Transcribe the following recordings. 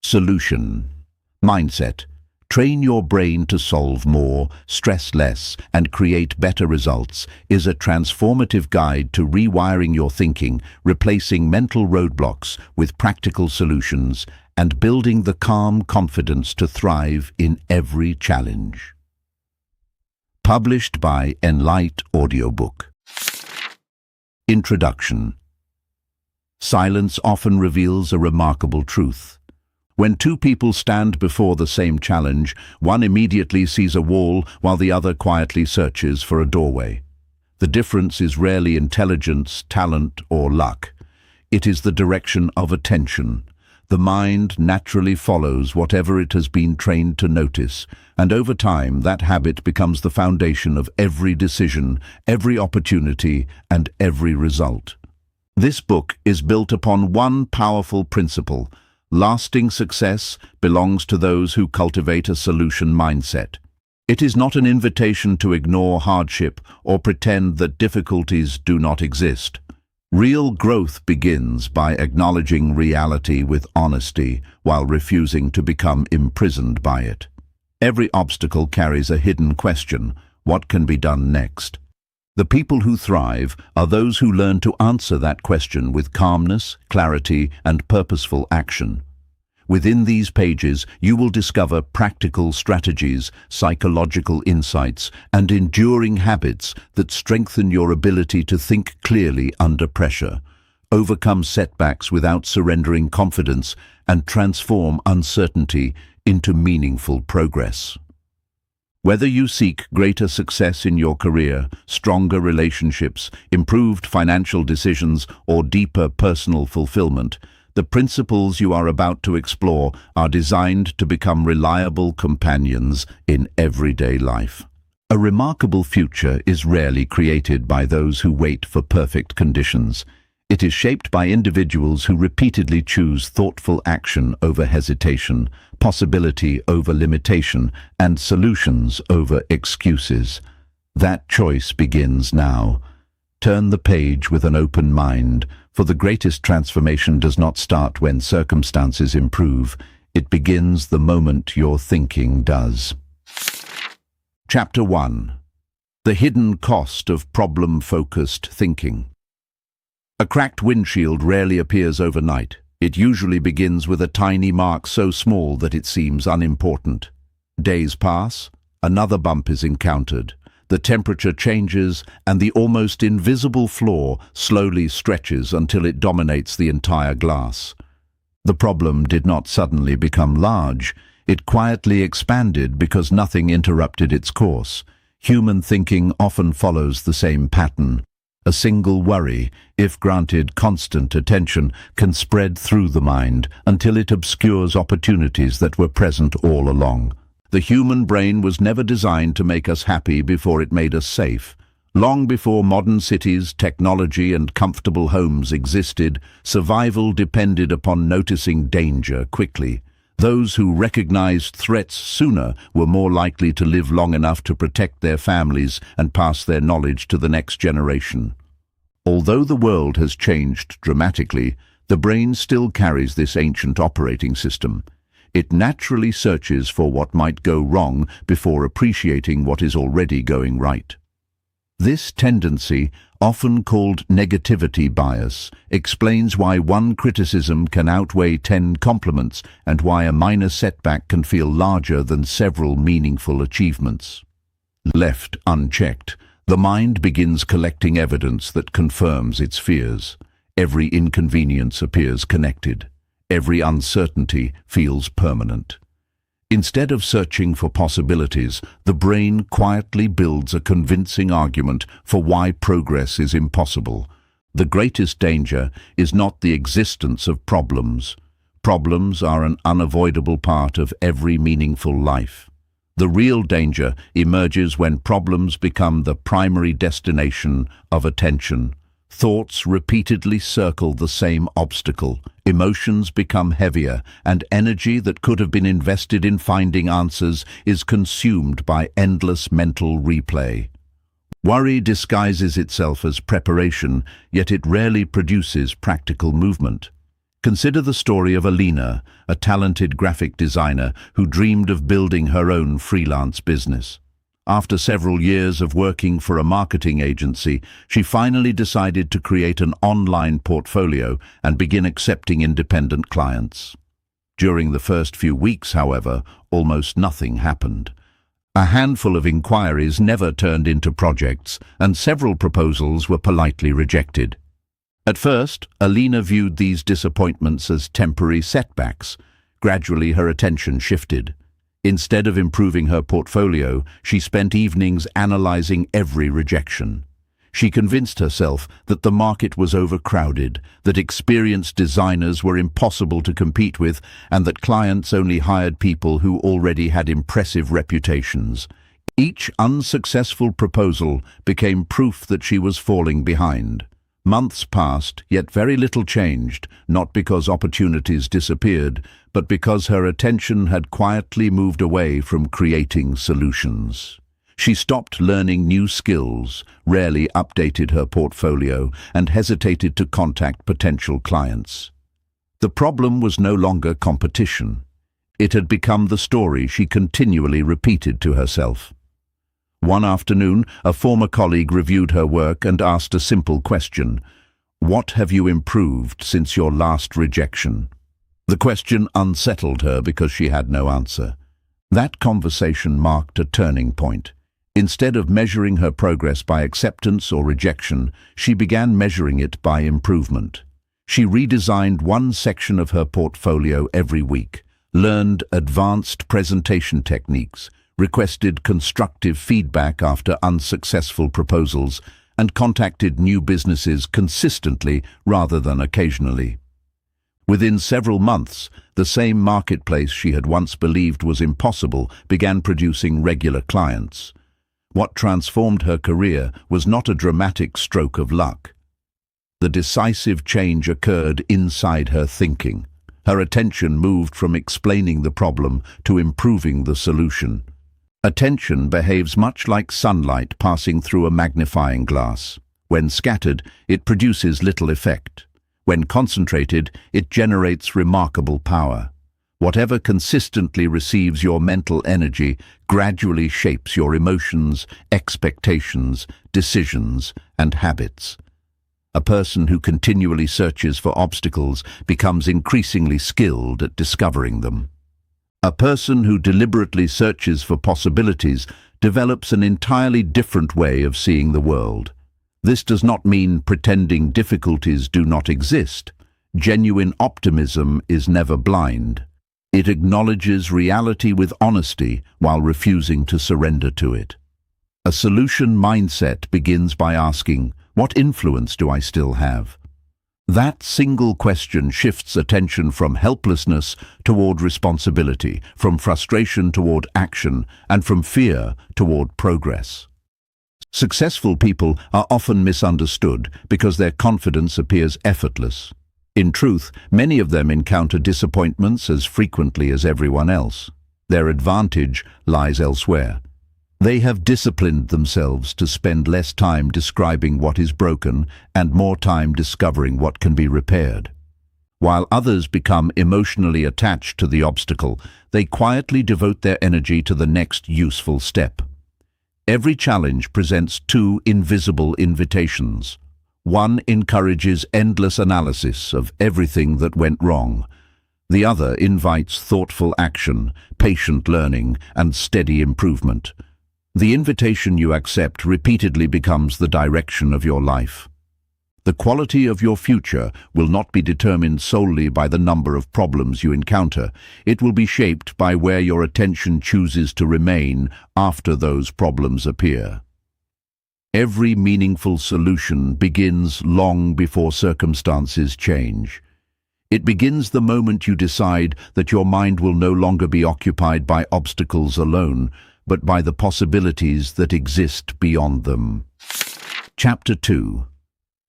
Solution. Mindset. Train your brain to solve more, stress less, and create better results is a transformative guide to rewiring your thinking, replacing mental roadblocks with practical solutions, and building the calm confidence to thrive in every challenge. Published by Enlight Audiobook. Introduction. Silence often reveals a remarkable truth. When two people stand before the same challenge, one immediately sees a wall while the other quietly searches for a doorway. The difference is rarely intelligence, talent, or luck. It is the direction of attention. The mind naturally follows whatever it has been trained to notice, and over time that habit becomes the foundation of every decision, every opportunity, and every result. This book is built upon one powerful principle: lasting success belongs to those who cultivate a solution mindset. It is not an invitation to ignore hardship or pretend that difficulties do not exist. Real growth begins by acknowledging reality with honesty while refusing to become imprisoned by it. Every obstacle carries a hidden question: what can be done next? The people who thrive are those who learn to answer that question with calmness, clarity, and purposeful action. Within these pages, you will discover practical strategies, psychological insights, and enduring habits that strengthen your ability to think clearly under pressure, overcome setbacks without surrendering confidence, and transform uncertainty into meaningful progress. Whether you seek greater success in your career, stronger relationships, improved financial decisions, or deeper personal fulfillment, the principles you are about to explore are designed to become reliable companions in everyday life. A remarkable future is rarely created by those who wait for perfect conditions. It is shaped by individuals who repeatedly choose thoughtful action over hesitation, possibility over limitation, and solutions over excuses. That choice begins now. Turn the page with an open mind, for the greatest transformation does not start when circumstances improve. It begins the moment your thinking does. Chapter 1. The Hidden Cost of Problem-Focused Thinking. A cracked windshield rarely appears overnight. It usually begins with a tiny mark so small that it seems unimportant. Days pass, another bump is encountered. The temperature changes, and the almost invisible flaw slowly stretches until it dominates the entire glass. The problem did not suddenly become large. It quietly expanded because nothing interrupted its course. Human thinking often follows the same pattern. A single worry, if granted constant attention, can spread through the mind until it obscures opportunities that were present all along. The human brain was never designed to make us happy before it made us safe. Long before modern cities, technology, and comfortable homes existed, survival depended upon noticing danger quickly. Those who recognized threats sooner were more likely to live long enough to protect their families and pass their knowledge to the next generation. Although the world has changed dramatically, the brain still carries this ancient operating system. It naturally searches for what might go wrong before appreciating what is already going right. This tendency, often called negativity bias, explains why one criticism can outweigh 10 compliments and why a minor setback can feel larger than several meaningful achievements. Left unchecked, the mind begins collecting evidence that confirms its fears. Every inconvenience appears connected. Every uncertainty feels permanent. Instead of searching for possibilities, the brain quietly builds a convincing argument for why progress is impossible. The greatest danger is not the existence of problems. Problems are an unavoidable part of every meaningful life. The real danger emerges when problems become the primary destination of attention. Thoughts repeatedly circle the same obstacle. Emotions become heavier, and energy that could have been invested in finding answers is consumed by endless mental replay. Worry disguises itself as preparation, yet it rarely produces practical movement. Consider the story of Alina, a talented graphic designer who dreamed of building her own freelance business. After several years of working for a marketing agency, she finally decided to create an online portfolio and begin accepting independent clients. During the first few weeks, however, almost nothing happened. A handful of inquiries never turned into projects, and several proposals were politely rejected. At first, Alina viewed these disappointments as temporary setbacks. Gradually, her attention shifted. Instead of improving her portfolio, she spent evenings analyzing every rejection. She convinced herself that the market was overcrowded, that experienced designers were impossible to compete with, and that clients only hired people who already had impressive reputations. Each unsuccessful proposal became proof that she was falling behind. Months passed, yet very little changed, not because opportunities disappeared, but because her attention had quietly moved away from creating solutions. She stopped learning new skills, rarely updated her portfolio, and hesitated to contact potential clients. The problem was no longer competition. It had become the story she continually repeated to herself. One afternoon, a former colleague reviewed her work and asked a simple question: "What have you improved since your last rejection?" The question unsettled her because she had no answer. That conversation marked a turning point. Instead of measuring her progress by acceptance or rejection, she began measuring it by improvement. She redesigned one section of her portfolio every week, learned advanced presentation techniques, requested constructive feedback after unsuccessful proposals, and contacted new businesses consistently rather than occasionally. Within several months, the same marketplace she had once believed was impossible began producing regular clients. What transformed her career was not a dramatic stroke of luck. The decisive change occurred inside her thinking. Her attention moved from explaining the problem to improving the solution. Attention behaves much like sunlight passing through a magnifying glass. When scattered, it produces little effect. When concentrated, it generates remarkable power. Whatever consistently receives your mental energy gradually shapes your emotions, expectations, decisions, and habits. A person who continually searches for obstacles becomes increasingly skilled at discovering them. A person who deliberately searches for possibilities develops an entirely different way of seeing the world. This does not mean pretending difficulties do not exist. Genuine optimism is never blind. It acknowledges reality with honesty while refusing to surrender to it. A solution mindset begins by asking, "What influence do I still have?" That single question shifts attention from helplessness toward responsibility, from frustration toward action, and from fear toward progress. Successful people are often misunderstood because their confidence appears effortless. In truth, many of them encounter disappointments as frequently as everyone else. Their advantage lies elsewhere. They have disciplined themselves to spend less time describing what is broken and more time discovering what can be repaired. While others become emotionally attached to the obstacle, they quietly devote their energy to the next useful step. Every challenge presents two invisible invitations. One encourages endless analysis of everything that went wrong. The other invites thoughtful action, patient learning, and steady improvement. The invitation you accept repeatedly becomes the direction of your life. The quality of your future will not be determined solely by the number of problems you encounter. It will be shaped by where your attention chooses to remain after those problems appear. Every meaningful solution begins long before circumstances change. It begins the moment you decide that your mind will no longer be occupied by obstacles alone, but by the possibilities that exist beyond them. Chapter 2.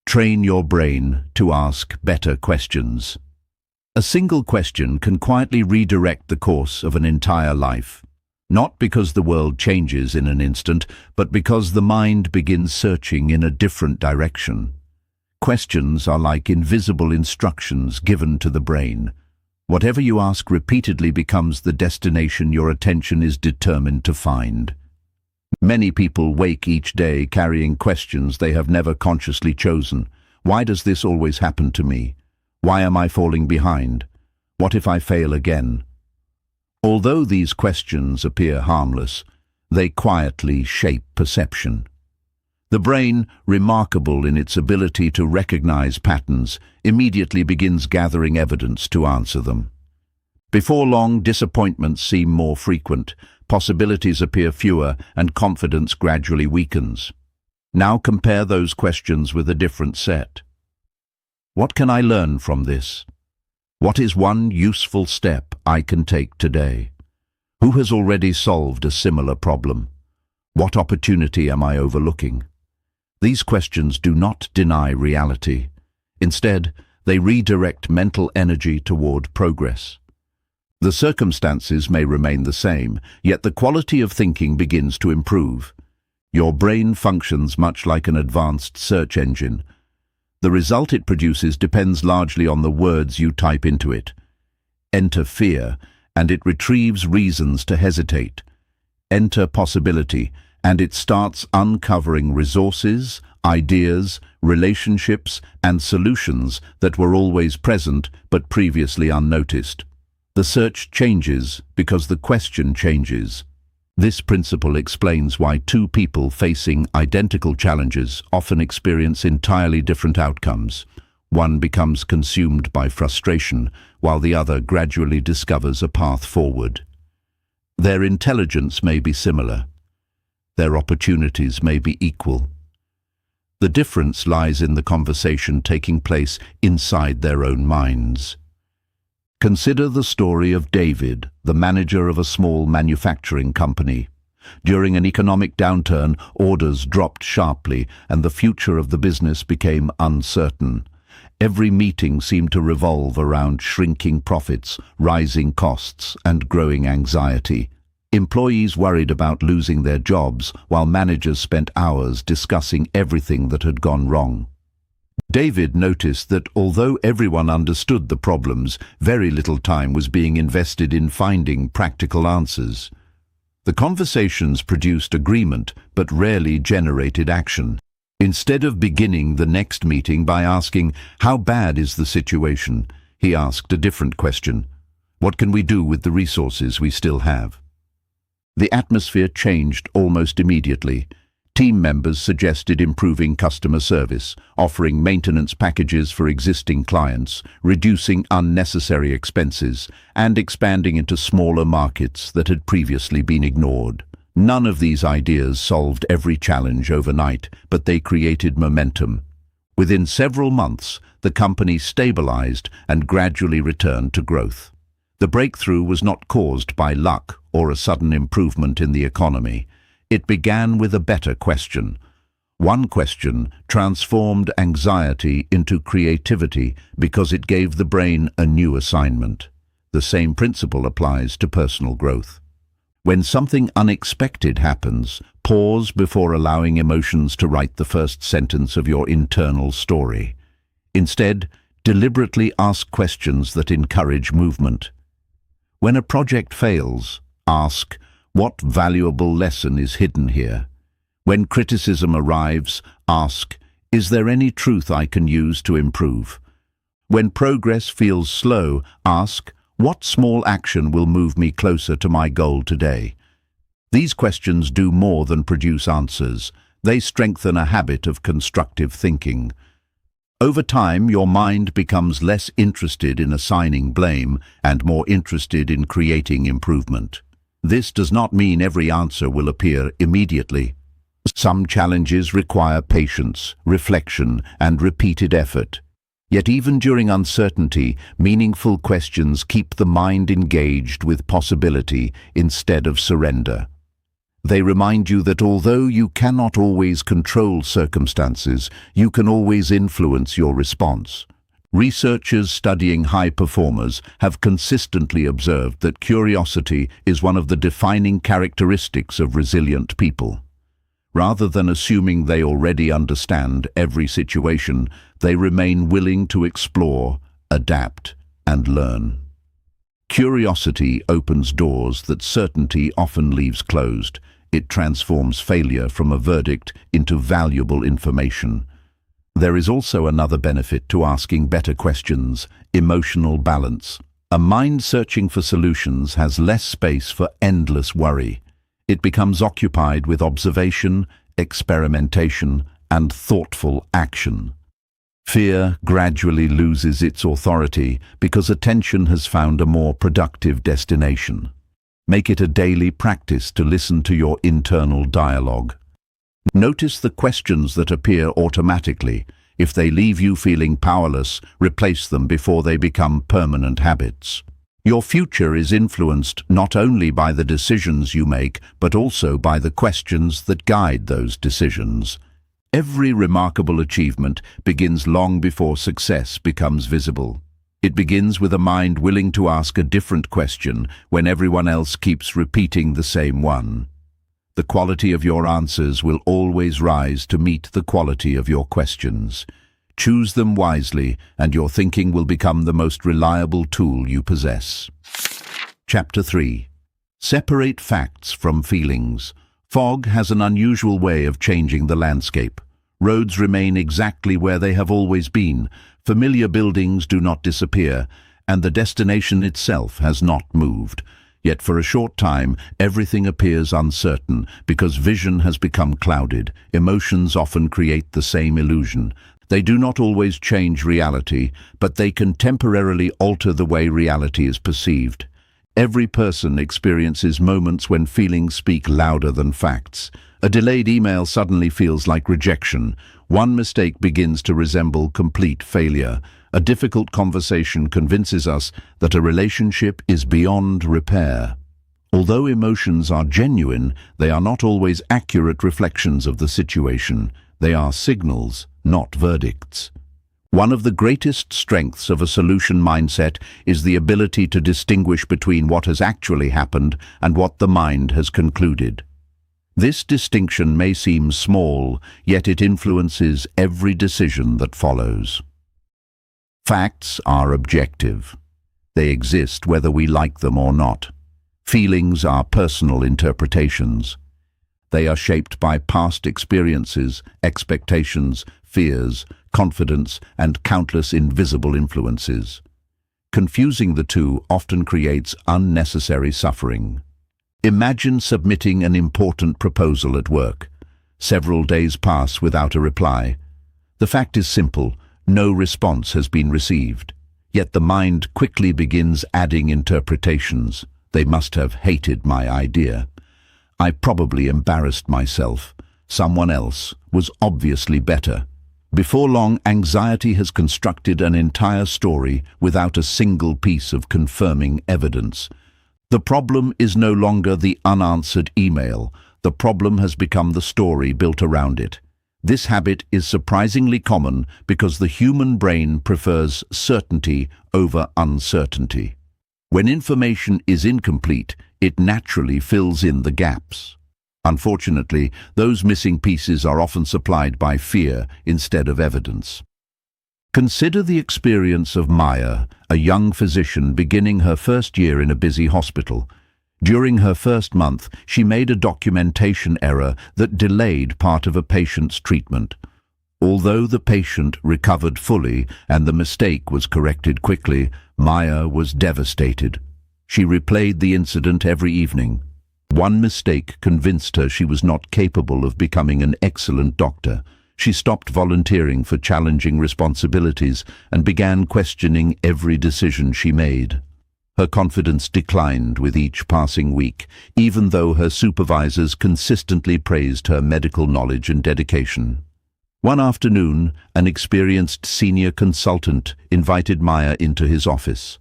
Train your brain to ask better questions. A single question can quietly redirect the course of an entire life. Not because the world changes in an instant, but because the mind begins searching in a different direction. Questions are like invisible instructions given to the brain. Whatever you ask repeatedly becomes the destination your attention is determined to find. Many people wake each day carrying questions they have never consciously chosen. Why does this always happen to me? Why am I falling behind? What if I fail again? Although these questions appear harmless, they quietly shape perception. The brain, remarkable in its ability to recognize patterns, immediately begins gathering evidence to answer them. Before long, disappointments seem more frequent, possibilities appear fewer, and confidence gradually weakens. Now compare those questions with a different set. What can I learn from this? What is one useful step I can take today? Who has already solved a similar problem? What opportunity am I overlooking? These questions do not deny reality. Instead, they redirect mental energy toward progress. The circumstances may remain the same, yet the quality of thinking begins to improve. Your brain functions much like an advanced search engine. The result it produces depends largely on the words you type into it. Enter fear, and it retrieves reasons to hesitate. Enter possibility, and it starts uncovering resources, ideas, relationships, and solutions that were always present but previously unnoticed. The search changes because the question changes. This principle explains why two people facing identical challenges often experience entirely different outcomes. One becomes consumed by frustration, while the other gradually discovers a path forward. Their intelligence may be similar. Their opportunities may be equal. The difference lies in the conversation taking place inside their own minds. Consider the story of David, the manager of a small manufacturing company. During an economic downturn, orders dropped sharply and the future of the business became uncertain. Every meeting seemed to revolve around shrinking profits, rising costs, and growing anxiety. Employees worried about losing their jobs, while managers spent hours discussing everything that had gone wrong. David noticed that although everyone understood the problems, very little time was being invested in finding practical answers. The conversations produced agreement, but rarely generated action. Instead of beginning the next meeting by asking, "How bad is the situation?" he asked a different question. "What can we do with the resources we still have?" The atmosphere changed almost immediately. Team members suggested improving customer service, offering maintenance packages for existing clients, reducing unnecessary expenses, and expanding into smaller markets that had previously been ignored. None of these ideas solved every challenge overnight, but they created momentum. Within several months, the company stabilized and gradually returned to growth. The breakthrough was not caused by luck or a sudden improvement in the economy. It began with a better question. One question transformed anxiety into creativity because it gave the brain a new assignment. The same principle applies to personal growth. When something unexpected happens, pause before allowing emotions to write the first sentence of your internal story. Instead, deliberately ask questions that encourage movement. When a project fails, ask, "What valuable lesson is hidden here?" When criticism arrives, ask, "Is there any truth I can use to improve?" When progress feels slow, ask, "What small action will move me closer to my goal today?" These questions do more than produce answers. They strengthen a habit of constructive thinking. Over time, your mind becomes less interested in assigning blame and more interested in creating improvement. This does not mean every answer will appear immediately. Some challenges require patience, reflection, and repeated effort. Yet even during uncertainty, meaningful questions keep the mind engaged with possibility instead of surrender. They remind you that although you cannot always control circumstances, you can always influence your response. Researchers studying high performers have consistently observed that curiosity is one of the defining characteristics of resilient people. Rather than assuming they already understand every situation, they remain willing to explore, adapt, and learn. Curiosity opens doors that certainty often leaves closed. It transforms failure from a verdict into valuable information. There is also another benefit to asking better questions: emotional balance. A mind searching for solutions has less space for endless worry. It becomes occupied with observation, experimentation, and thoughtful action. Fear gradually loses its authority because attention has found a more productive destination. Make it a daily practice to listen to your internal dialogue. Notice the questions that appear automatically. If they leave you feeling powerless, replace them before they become permanent habits. Your future is influenced not only by the decisions you make, but also by the questions that guide those decisions. Every remarkable achievement begins long before success becomes visible. It begins with a mind willing to ask a different question when everyone else keeps repeating the same one. The quality of your answers will always rise to meet the quality of your questions. Choose them wisely, and your thinking will become the most reliable tool you possess. Chapter 3. Separate facts from feelings. Fog has an unusual way of changing the landscape. Roads remain exactly where they have always been. Familiar buildings do not disappear, and the destination itself has not moved. Yet for a short time, everything appears uncertain because vision has become clouded. Emotions often create the same illusion. They do not always change reality, but they can temporarily alter the way reality is perceived. Every person experiences moments when feelings speak louder than facts. A delayed email suddenly feels like rejection. One mistake begins to resemble complete failure. A difficult conversation convinces us that a relationship is beyond repair. Although emotions are genuine, they are not always accurate reflections of the situation. They are signals, not verdicts. One of the greatest strengths of a solution mindset is the ability to distinguish between what has actually happened and what the mind has concluded. This distinction may seem small, yet it influences every decision that follows. Facts are objective. They exist whether we like them or not. Feelings are personal interpretations. They are shaped by past experiences, expectations, fears, confidence, and countless invisible influences. Confusing the two often creates unnecessary suffering. Imagine submitting an important proposal at work. Several days pass without a reply. The fact is simple: no response has been received. Yet the mind quickly begins adding interpretations. They must have hated my idea. I probably embarrassed myself. Someone else was obviously better. Before long, anxiety has constructed an entire story without a single piece of confirming evidence. The problem is no longer the unanswered email. The problem has become the story built around it. This habit is surprisingly common because the human brain prefers certainty over uncertainty. When information is incomplete, it naturally fills in the gaps. Unfortunately, those missing pieces are often supplied by fear instead of evidence. Consider the experience of Maya, a young physician beginning her first year in a busy hospital. During her first month, she made a documentation error that delayed part of a patient's treatment. Although the patient recovered fully and the mistake was corrected quickly, Maya was devastated. She replayed the incident every evening. One mistake convinced her she was not capable of becoming an excellent doctor. She stopped volunteering for challenging responsibilities and began questioning every decision she made. Her confidence declined with each passing week, even though her supervisors consistently praised her medical knowledge and dedication. One afternoon, an experienced senior consultant invited Maya into his office.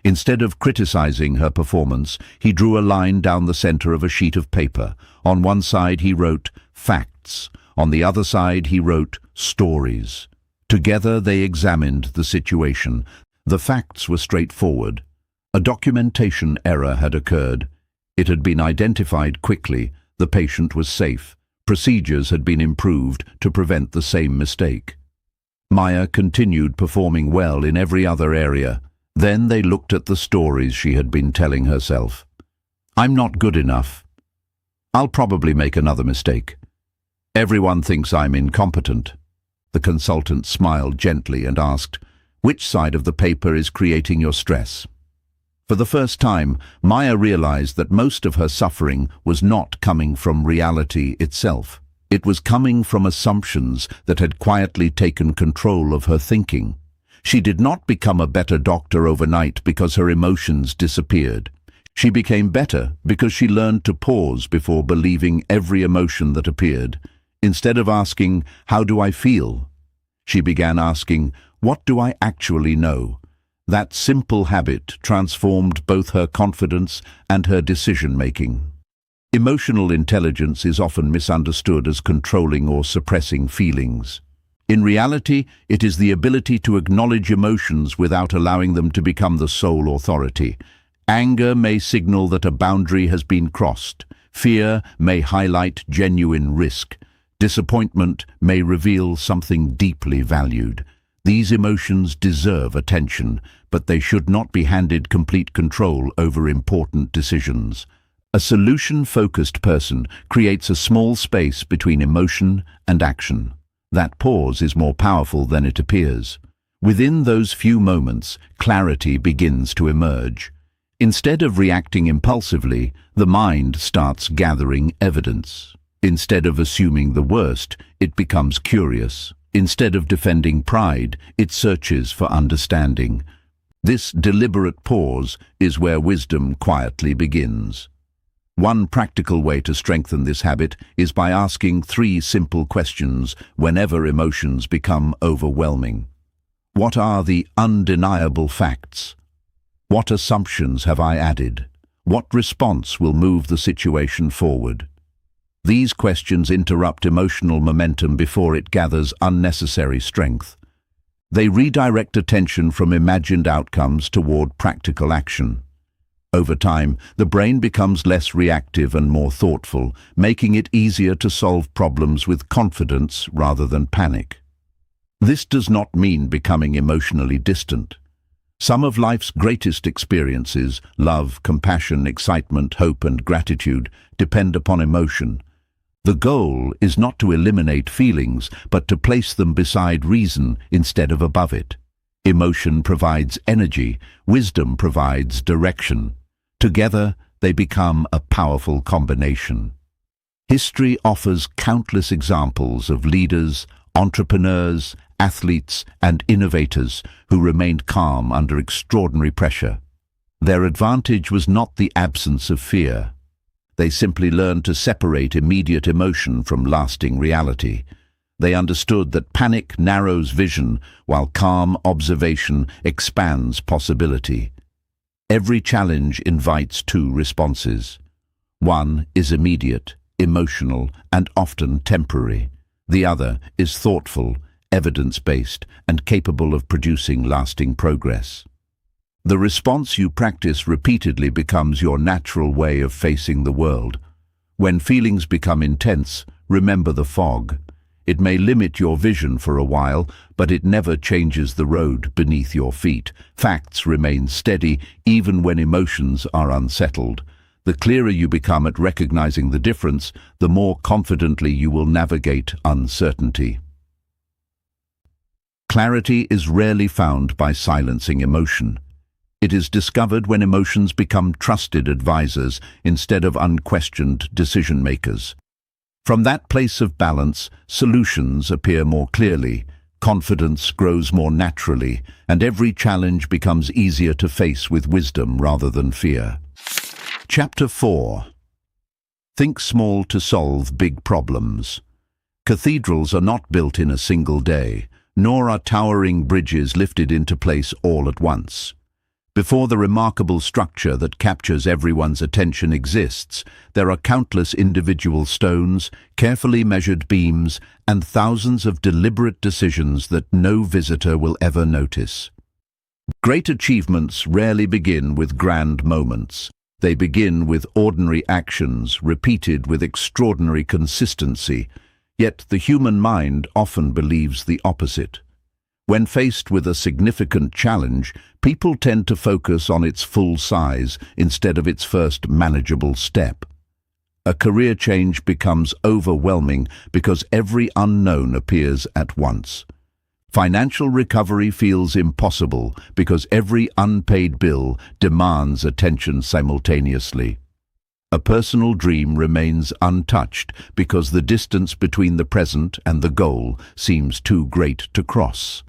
Instead of criticizing her performance, he drew a line down the center of a sheet of paper. On one side he wrote, "Facts." On the other side he wrote, "Stories." Together they examined the situation. The facts were straightforward. A documentation error had occurred. It had been identified quickly. The patient was safe. Procedures had been improved to prevent the same mistake. Maya continued performing well in every other area. Then they looked at the stories she had been telling herself. I'm not good enough. I'll probably make another mistake. Everyone thinks I'm incompetent. The consultant smiled gently and asked, which side of the paper is creating your stress? For the first time, Maya realized that most of her suffering was not coming from reality itself. It was coming from assumptions that had quietly taken control of her thinking. She did not become a better doctor overnight because her emotions disappeared. She became better because she learned to pause before believing every emotion that appeared. Instead of asking, how do I feel? She began asking, what do I actually know? That simple habit transformed both her confidence and her decision-making. Emotional intelligence is often misunderstood as controlling or suppressing feelings. In reality, it is the ability to acknowledge emotions without allowing them to become the sole authority. Anger may signal that a boundary has been crossed. Fear may highlight genuine risk. Disappointment may reveal something deeply valued. These emotions deserve attention, but they should not be handed complete control over important decisions. A solution-focused person creates a small space between emotion and action. That pause is more powerful than it appears. Within those few moments, clarity begins to emerge. Instead of reacting impulsively, the mind starts gathering evidence. Instead of assuming the worst, it becomes curious. Instead of defending pride, it searches for understanding. This deliberate pause is where wisdom quietly begins. One practical way to strengthen this habit is by asking 3 simple questions whenever emotions become overwhelming. What are the undeniable facts? What assumptions have I added? What response will move the situation forward? These questions interrupt emotional momentum before it gathers unnecessary strength. They redirect attention from imagined outcomes toward practical action. Over time, the brain becomes less reactive and more thoughtful, making it easier to solve problems with confidence rather than panic. This does not mean becoming emotionally distant. Some of life's greatest experiences, love, compassion, excitement, hope, and gratitude, depend upon emotion. The goal is not to eliminate feelings, but to place them beside reason instead of above it. Emotion provides energy, wisdom provides direction. Together, they become a powerful combination. History offers countless examples of leaders, entrepreneurs, athletes, and innovators who remained calm under extraordinary pressure. Their advantage was not the absence of fear. They simply learned to separate immediate emotion from lasting reality. They understood that panic narrows vision, while calm observation expands possibility. Every challenge invites 2 responses. One is immediate, emotional, and often temporary. The other is thoughtful, evidence-based, and capable of producing lasting progress. The response you practice repeatedly becomes your natural way of facing the world. When feelings become intense, remember the fog. It may limit your vision for a while, but it never changes the road beneath your feet. Facts remain steady even when emotions are unsettled. The clearer you become at recognizing the difference, the more confidently you will navigate uncertainty. Clarity is rarely found by silencing emotion. It is discovered when emotions become trusted advisors instead of unquestioned decision-makers. From that place of balance, solutions appear more clearly, confidence grows more naturally, and every challenge becomes easier to face with wisdom rather than fear. Chapter 4. Think small to solve big problems. Cathedrals are not built in a single day, nor are towering bridges lifted into place all at once. Before the remarkable structure that captures everyone's attention exists, there are countless individual stones, carefully measured beams, and thousands of deliberate decisions that no visitor will ever notice. Great achievements rarely begin with grand moments. They begin with ordinary actions repeated with extraordinary consistency, yet the human mind often believes the opposite. When faced with a significant challenge, people tend to focus on its full size instead of its first manageable step. A career change becomes overwhelming because every unknown appears at once. Financial recovery feels impossible because every unpaid bill demands attention simultaneously. A personal dream remains untouched because the distance between the present and the goal seems too great to cross.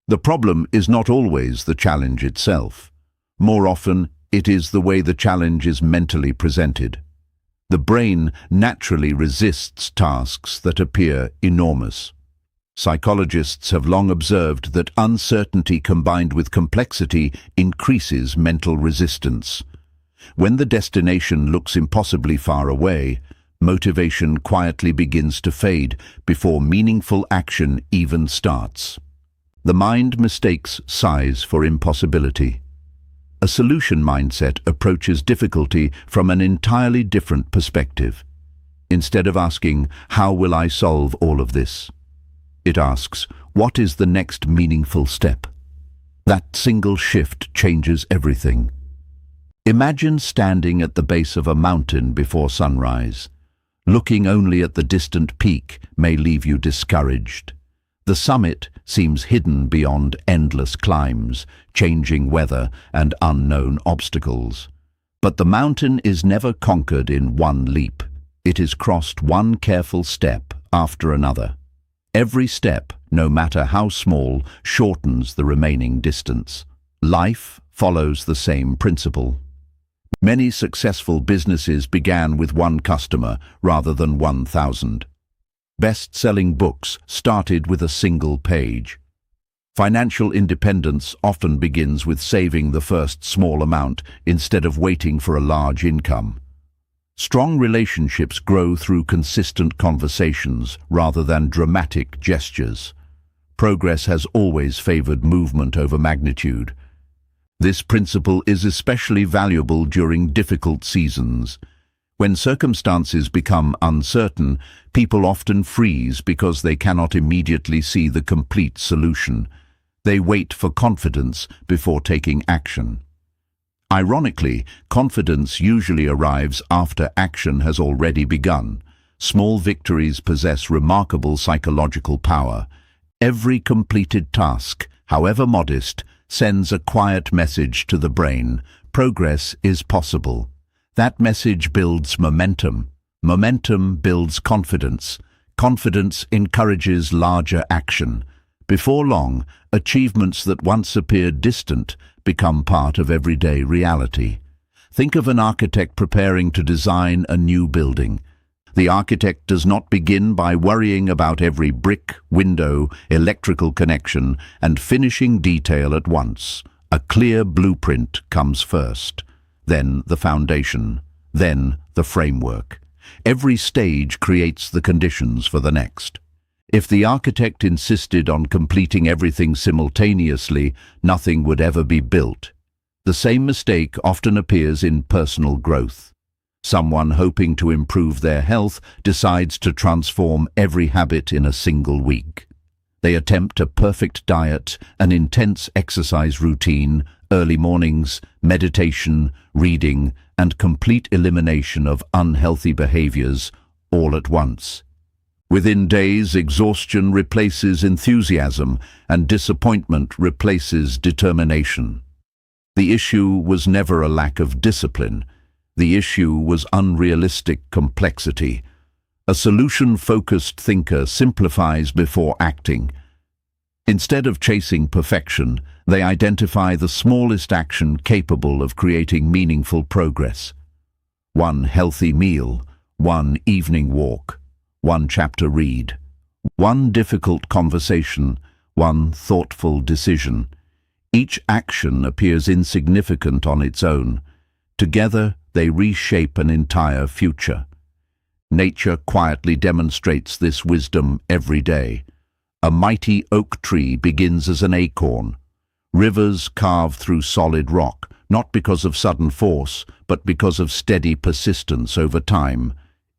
The problem is not always the challenge itself. More often, it is the way the challenge is mentally presented. The brain naturally resists tasks that appear enormous. Psychologists have long observed that uncertainty combined with complexity increases mental resistance. When the destination looks impossibly far away, motivation quietly begins to fade before meaningful action even starts. The mind mistakes size for impossibility. A solution mindset approaches difficulty from an entirely different perspective. Instead of asking, "How will I solve all of this?" it asks, "What is the next meaningful step?" That single shift changes everything. Imagine standing at the base of a mountain before sunrise. Looking only at the distant peak may leave you discouraged. The summit seems hidden beyond endless climbs, changing weather, and unknown obstacles. But the mountain is never conquered in one leap. It is crossed one careful step after another. Every step, no matter how small, shortens the remaining distance. Life follows the same principle. Many successful businesses began with one customer rather than 1,000. Best-selling books started with a single page. Financial independence often begins with saving the first small amount instead of waiting for a large income. Strong relationships grow through consistent conversations rather than dramatic gestures. Progress has always favored movement over magnitude. This principle is especially valuable during difficult seasons. When circumstances become uncertain, people often freeze because they cannot immediately see the complete solution. They wait for confidence before taking action. Ironically, confidence usually arrives after action has already begun. Small victories possess remarkable psychological power. Every completed task, however modest, sends a quiet message to the brain: progress is possible. That message builds momentum. Momentum builds confidence. Confidence encourages larger action. Before long, achievements that once appeared distant become part of everyday reality. Think of an architect preparing to design a new building. The architect does not begin by worrying about every brick, window, electrical connection, and finishing detail at once. A clear blueprint comes first, then the foundation, then the framework. Every stage creates the conditions for the next. If the architect insisted on completing everything simultaneously, nothing would ever be built. The same mistake often appears in personal growth. Someone hoping to improve their health decides to transform every habit in a single week. They attempt a perfect diet, an intense exercise routine, early mornings, meditation, reading, and complete elimination of unhealthy behaviors all at once. Within days, exhaustion replaces enthusiasm, and disappointment replaces determination. The issue was never a lack of discipline. The issue was unrealistic complexity. A solution-focused thinker simplifies before acting. Instead of chasing perfection, they identify the smallest action capable of creating meaningful progress. One healthy meal, one evening walk, one chapter read, one difficult conversation, one thoughtful decision. Each action appears insignificant on its own. Together, they reshape an entire future. Nature quietly demonstrates this wisdom every day. A mighty oak tree begins as an acorn. Rivers carve through solid rock, not because of sudden force, but because of steady persistence over time.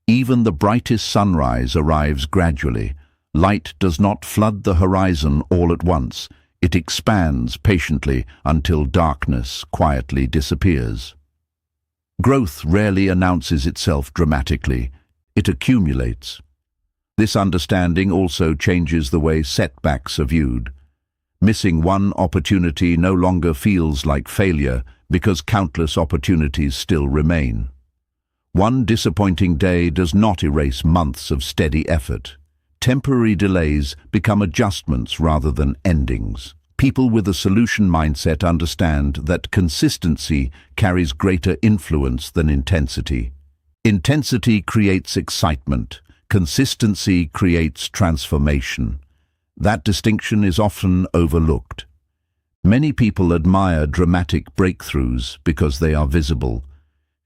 Even the brightest sunrise arrives gradually. Light does not flood the horizon all at once. It expands patiently until darkness quietly disappears. Growth rarely announces itself dramatically. It accumulates. This understanding also changes the way setbacks are viewed. Missing one opportunity no longer feels like failure because countless opportunities still remain. One disappointing day does not erase months of steady effort. Temporary delays become adjustments rather than endings. People with a solution mindset understand that consistency carries greater influence than intensity. Intensity creates excitement. Consistency creates transformation. That distinction is often overlooked. Many people admire dramatic breakthroughs because they are visible.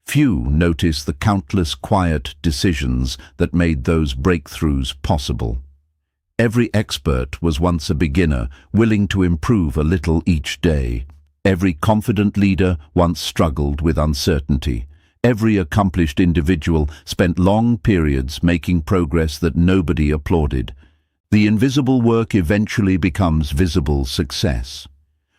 Few notice the countless quiet decisions that made those breakthroughs possible. Every expert was once a beginner, willing to improve a little each day. Every confident leader once struggled with uncertainty. Every accomplished individual spent long periods making progress that nobody applauded. The invisible work eventually becomes visible success.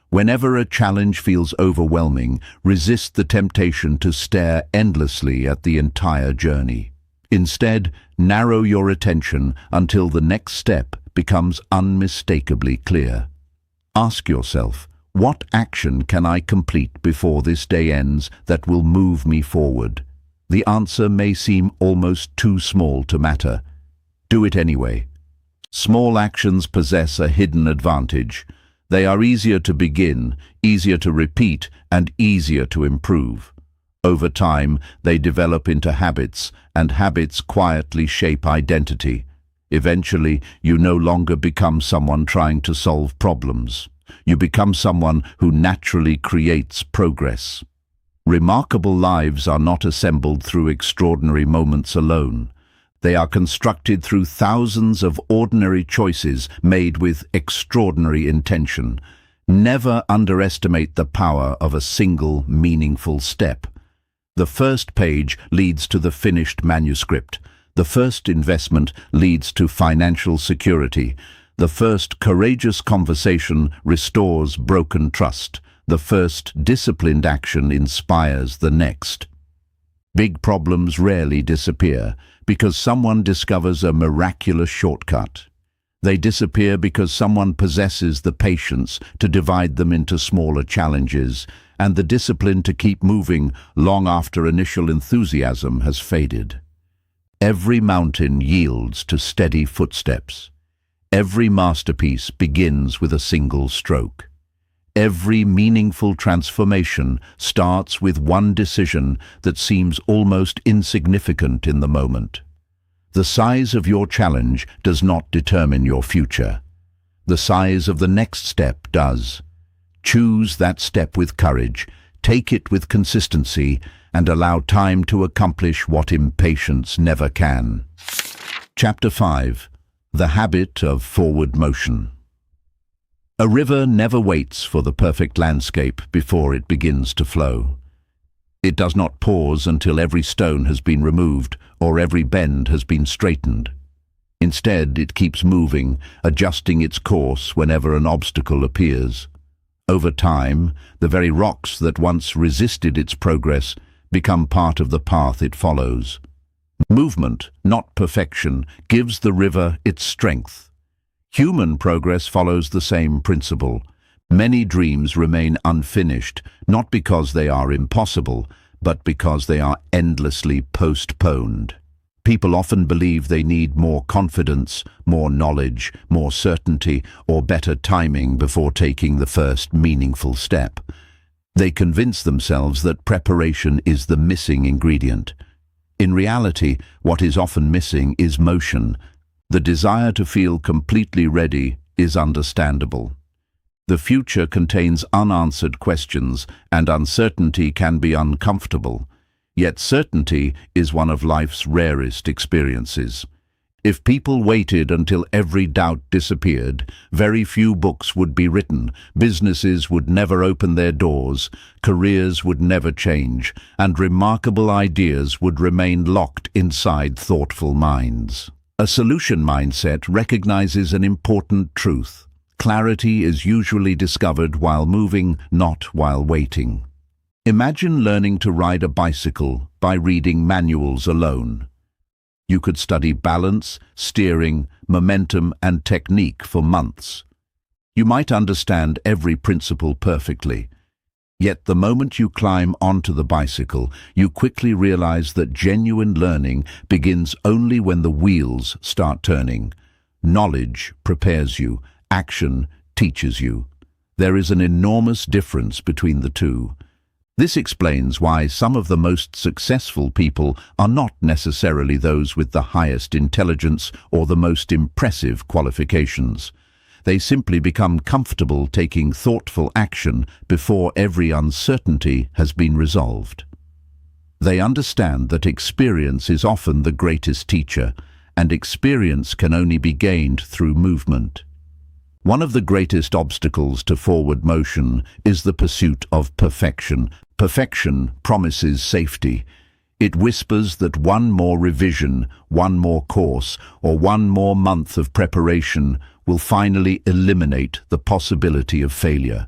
Whenever a challenge feels overwhelming, resist the temptation to stare endlessly at the entire journey. Instead, narrow your attention until the next step becomes unmistakably clear. Ask yourself, what action can I complete before this day ends that will move me forward? The answer may seem almost too small to matter. Do it anyway. Small actions possess a hidden advantage. They are easier to begin, easier to repeat, and easier to improve. Over time, they develop into habits, and habits quietly shape identity. Eventually, you no longer become someone trying to solve problems. You become someone who naturally creates progress. Remarkable lives are not assembled through extraordinary moments alone. They are constructed through thousands of ordinary choices made with extraordinary intention. Never underestimate the power of a single meaningful step. The first page leads to the finished manuscript. The first investment leads to financial security. The first courageous conversation restores broken trust. The first disciplined action inspires the next. Big problems rarely disappear because someone discovers a miraculous shortcut. They disappear because someone possesses the patience to divide them into smaller challenges and the discipline to keep moving long after initial enthusiasm has faded. Every mountain yields to steady footsteps. Every masterpiece begins with a single stroke. Every meaningful transformation starts with one decision that seems almost insignificant in the moment. The size of your challenge does not determine your future. The size of the next step does. Choose that step with courage, take it with consistency, and allow time to accomplish what impatience never can. Chapter 5. The Habit of Forward Motion. A river never waits for the perfect landscape before it begins to flow. It does not pause until every stone has been removed or every bend has been straightened. Instead, it keeps moving, adjusting its course whenever an obstacle appears. Over time, the very rocks that once resisted its progress become part of the path it follows. Movement, not perfection, gives the river its strength. Human progress follows the same principle. Many dreams remain unfinished, not because they are impossible, but because they are endlessly postponed. People often believe they need more confidence, more knowledge, more certainty, or better timing before taking the first meaningful step. They convince themselves that preparation is the missing ingredient. In reality, what is often missing is motion. The desire to feel completely ready is understandable. The future contains unanswered questions, and uncertainty can be uncomfortable. Yet certainty is one of life's rarest experiences. If people waited until every doubt disappeared, very few books would be written, businesses would never open their doors, careers would never change, and remarkable ideas would remain locked inside thoughtful minds. A solution mindset recognizes an important truth. Clarity is usually discovered while moving, not while waiting. Imagine learning to ride a bicycle by reading manuals alone. You could study balance, steering, momentum, and technique for months. You might understand every principle perfectly. Yet the moment you climb onto the bicycle, you quickly realize that genuine learning begins only when the wheels start turning. Knowledge prepares you, action teaches you. There is an enormous difference between the two. This explains why some of the most successful people are not necessarily those with the highest intelligence or the most impressive qualifications. They simply become comfortable taking thoughtful action before every uncertainty has been resolved. They understand that experience is often the greatest teacher, and experience can only be gained through movement. One of the greatest obstacles to forward motion is the pursuit of perfection. Perfection promises safety. It whispers that one more revision, one more course, or one more month of preparation will finally eliminate the possibility of failure.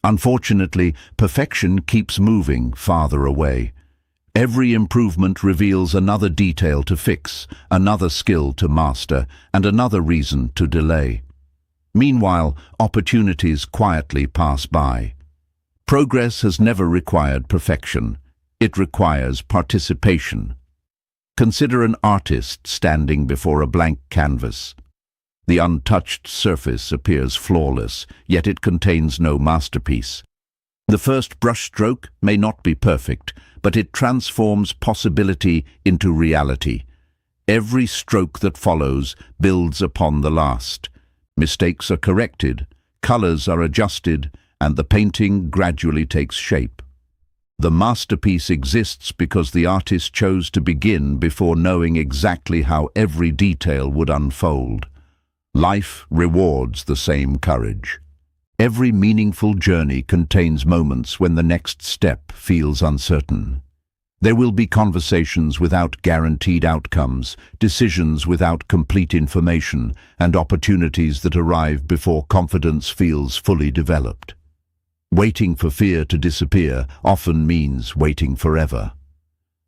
Unfortunately, perfection keeps moving farther away. Every improvement reveals another detail to fix, another skill to master, and another reason to delay. Meanwhile, opportunities quietly pass by. Progress has never required perfection. It requires participation. Consider an artist standing before a blank canvas. The untouched surface appears flawless, yet it contains no masterpiece. The first brushstroke may not be perfect, but it transforms possibility into reality. Every stroke that follows builds upon the last. Mistakes are corrected, colors are adjusted, and the painting gradually takes shape. The masterpiece exists because the artist chose to begin before knowing exactly how every detail would unfold. Life rewards the same courage. Every meaningful journey contains moments when the next step feels uncertain. There will be conversations without guaranteed outcomes, decisions without complete information, and opportunities that arrive before confidence feels fully developed. Waiting for fear to disappear often means waiting forever.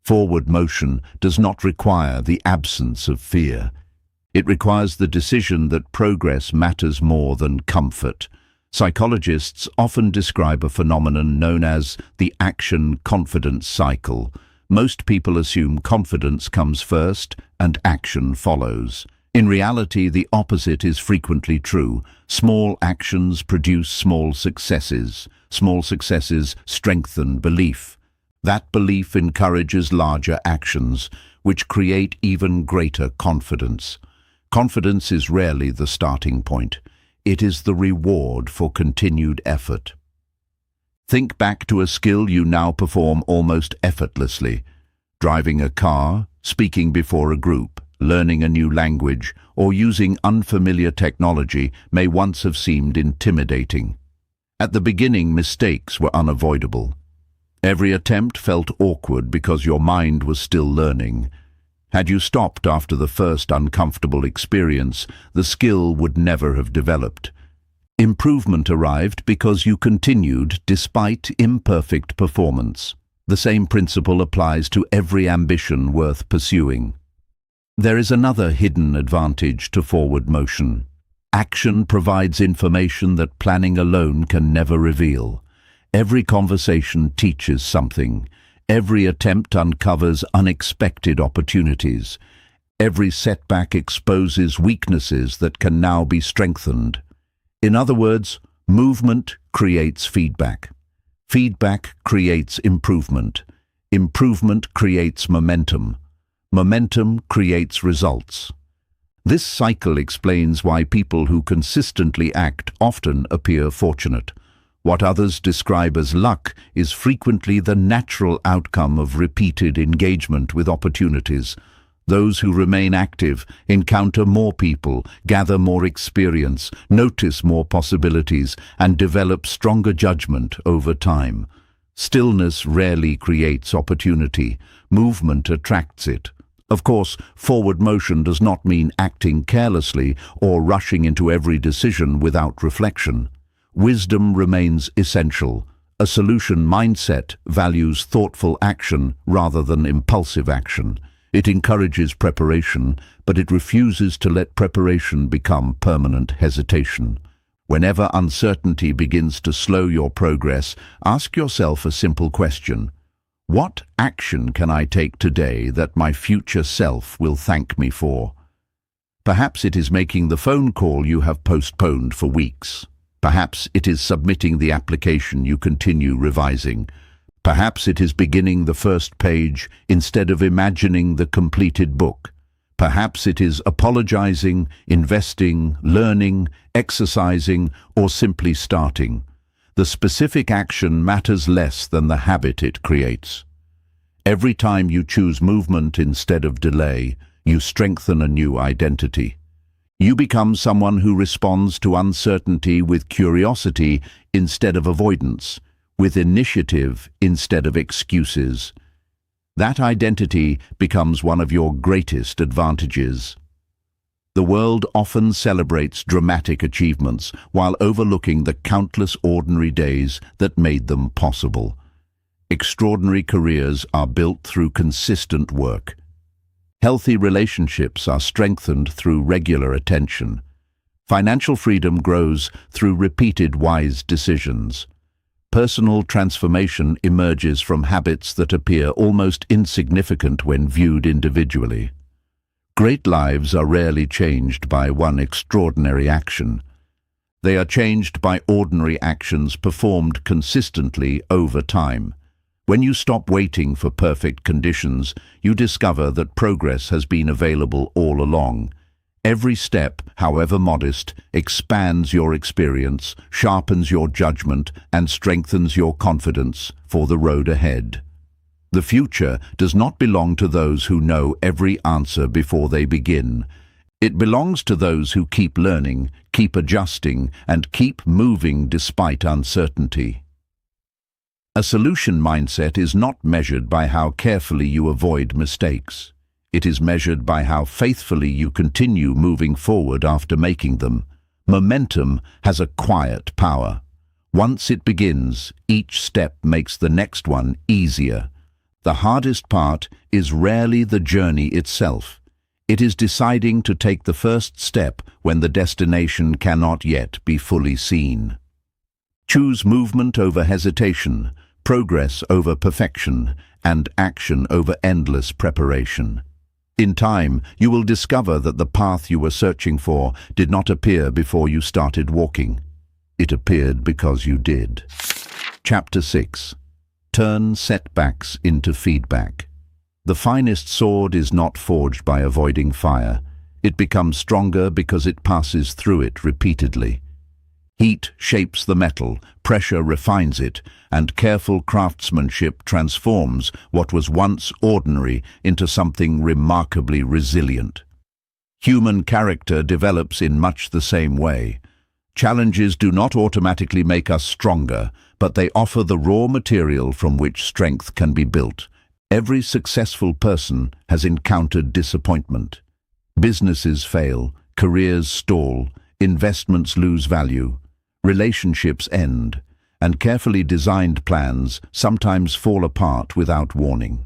Forward motion does not require the absence of fear. It requires the decision that progress matters more than comfort. Psychologists often describe a phenomenon known as the action-confidence cycle. Most people assume confidence comes first and action follows. In reality, the opposite is frequently true. Small actions produce small successes. Small successes strengthen belief. That belief encourages larger actions, which create even greater confidence. Confidence is rarely the starting point. It is the reward for continued effort. Think back to a skill you now perform almost effortlessly. Driving a car, speaking before a group, learning a new language, or using unfamiliar technology may once have seemed intimidating. At the beginning, mistakes were unavoidable. Every attempt felt awkward because your mind was still learning. Had you stopped after the first uncomfortable experience, the skill would never have developed. Improvement arrived because you continued despite imperfect performance. The same principle applies to every ambition worth pursuing. There is another hidden advantage to forward motion. Action provides information that planning alone can never reveal. Every conversation teaches something. Every attempt uncovers unexpected opportunities. Every setback exposes weaknesses that can now be strengthened. In other words, movement creates feedback. Feedback creates improvement. Improvement creates momentum. Momentum creates results. This cycle explains why people who consistently act often appear fortunate. What others describe as luck is frequently the natural outcome of repeated engagement with opportunities. Those who remain active encounter more people, gather more experience, notice more possibilities, and develop stronger judgment over time. Stillness rarely creates opportunity. Movement attracts it. Of course, forward motion does not mean acting carelessly or rushing into every decision without reflection. Wisdom remains essential. A solution mindset values thoughtful action rather than impulsive action. It encourages preparation, but it refuses to let preparation become permanent hesitation. Whenever uncertainty begins to slow your progress, ask yourself a simple question. What action can I take today that my future self will thank me for? Perhaps it is making the phone call you have postponed for weeks. Perhaps it is submitting the application you continue revising. Perhaps it is beginning the first page instead of imagining the completed book. Perhaps it is apologizing, investing, learning, exercising, or simply starting. The specific action matters less than the habit it creates. Every time you choose movement instead of delay, you strengthen a new identity. You become someone who responds to uncertainty with curiosity instead of avoidance, with initiative instead of excuses. That identity becomes one of your greatest advantages. The world often celebrates dramatic achievements while overlooking the countless ordinary days that made them possible. Extraordinary careers are built through consistent work. Healthy relationships are strengthened through regular attention. Financial freedom grows through repeated wise decisions. Personal transformation emerges from habits that appear almost insignificant when viewed individually. Great lives are rarely changed by one extraordinary action. They are changed by ordinary actions performed consistently over time. When you stop waiting for perfect conditions, you discover that progress has been available all along. Every step, however modest, expands your experience, sharpens your judgment, and strengthens your confidence for the road ahead. The future does not belong to those who know every answer before they begin. It belongs to those who keep learning, keep adjusting, and keep moving despite uncertainty. A solution mindset is not measured by how carefully you avoid mistakes. It is measured by how faithfully you continue moving forward after making them. Momentum has a quiet power. Once it begins, each step makes the next one easier. The hardest part is rarely the journey itself. It is deciding to take the first step when the destination cannot yet be fully seen. Choose movement over hesitation, progress over perfection, and action over endless preparation. In time, you will discover that the path you were searching for did not appear before you started walking. It appeared because you did. Chapter 6. Turn setbacks into feedback. The finest sword is not forged by avoiding fire. It becomes stronger because it passes through it repeatedly. Heat shapes the metal, pressure refines it, and careful craftsmanship transforms what was once ordinary into something remarkably resilient. Human character develops in much the same way. Challenges do not automatically make us stronger, but they offer the raw material from which strength can be built. Every successful person has encountered disappointment. Businesses fail, careers stall, investments lose value. Relationships end, and carefully designed plans sometimes fall apart without warning.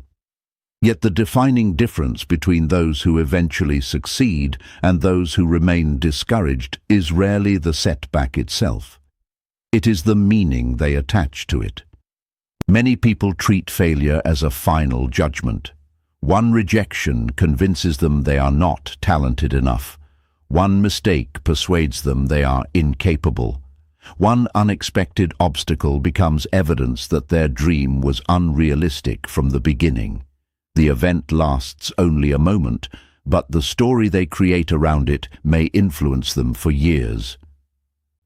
Yet the defining difference between those who eventually succeed and those who remain discouraged is rarely the setback itself. It is the meaning they attach to it. Many people treat failure as a final judgment. One rejection convinces them they are not talented enough. One mistake persuades them they are incapable. One unexpected obstacle becomes evidence that their dream was unrealistic from the beginning. The event lasts only a moment, but the story they create around it may influence them for years.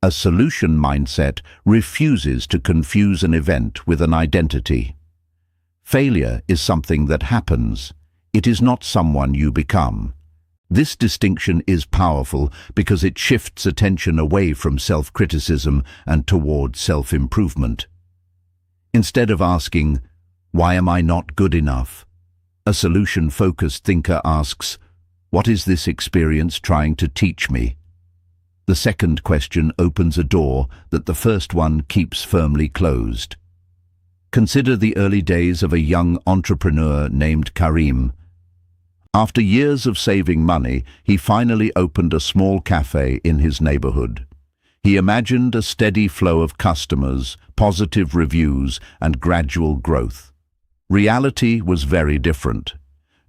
A solution mindset refuses to confuse an event with an identity. Failure is something that happens. It is not someone you become. This distinction is powerful because it shifts attention away from self-criticism and toward self-improvement. Instead of asking, "Why am I not good enough?" a solution-focused thinker asks, "What is this experience trying to teach me?" The second question opens a door that the first one keeps firmly closed. Consider the early days of a young entrepreneur named Karim. After years of saving money, he finally opened a small cafe in his neighborhood. He imagined a steady flow of customers, positive reviews, and gradual growth. Reality was very different.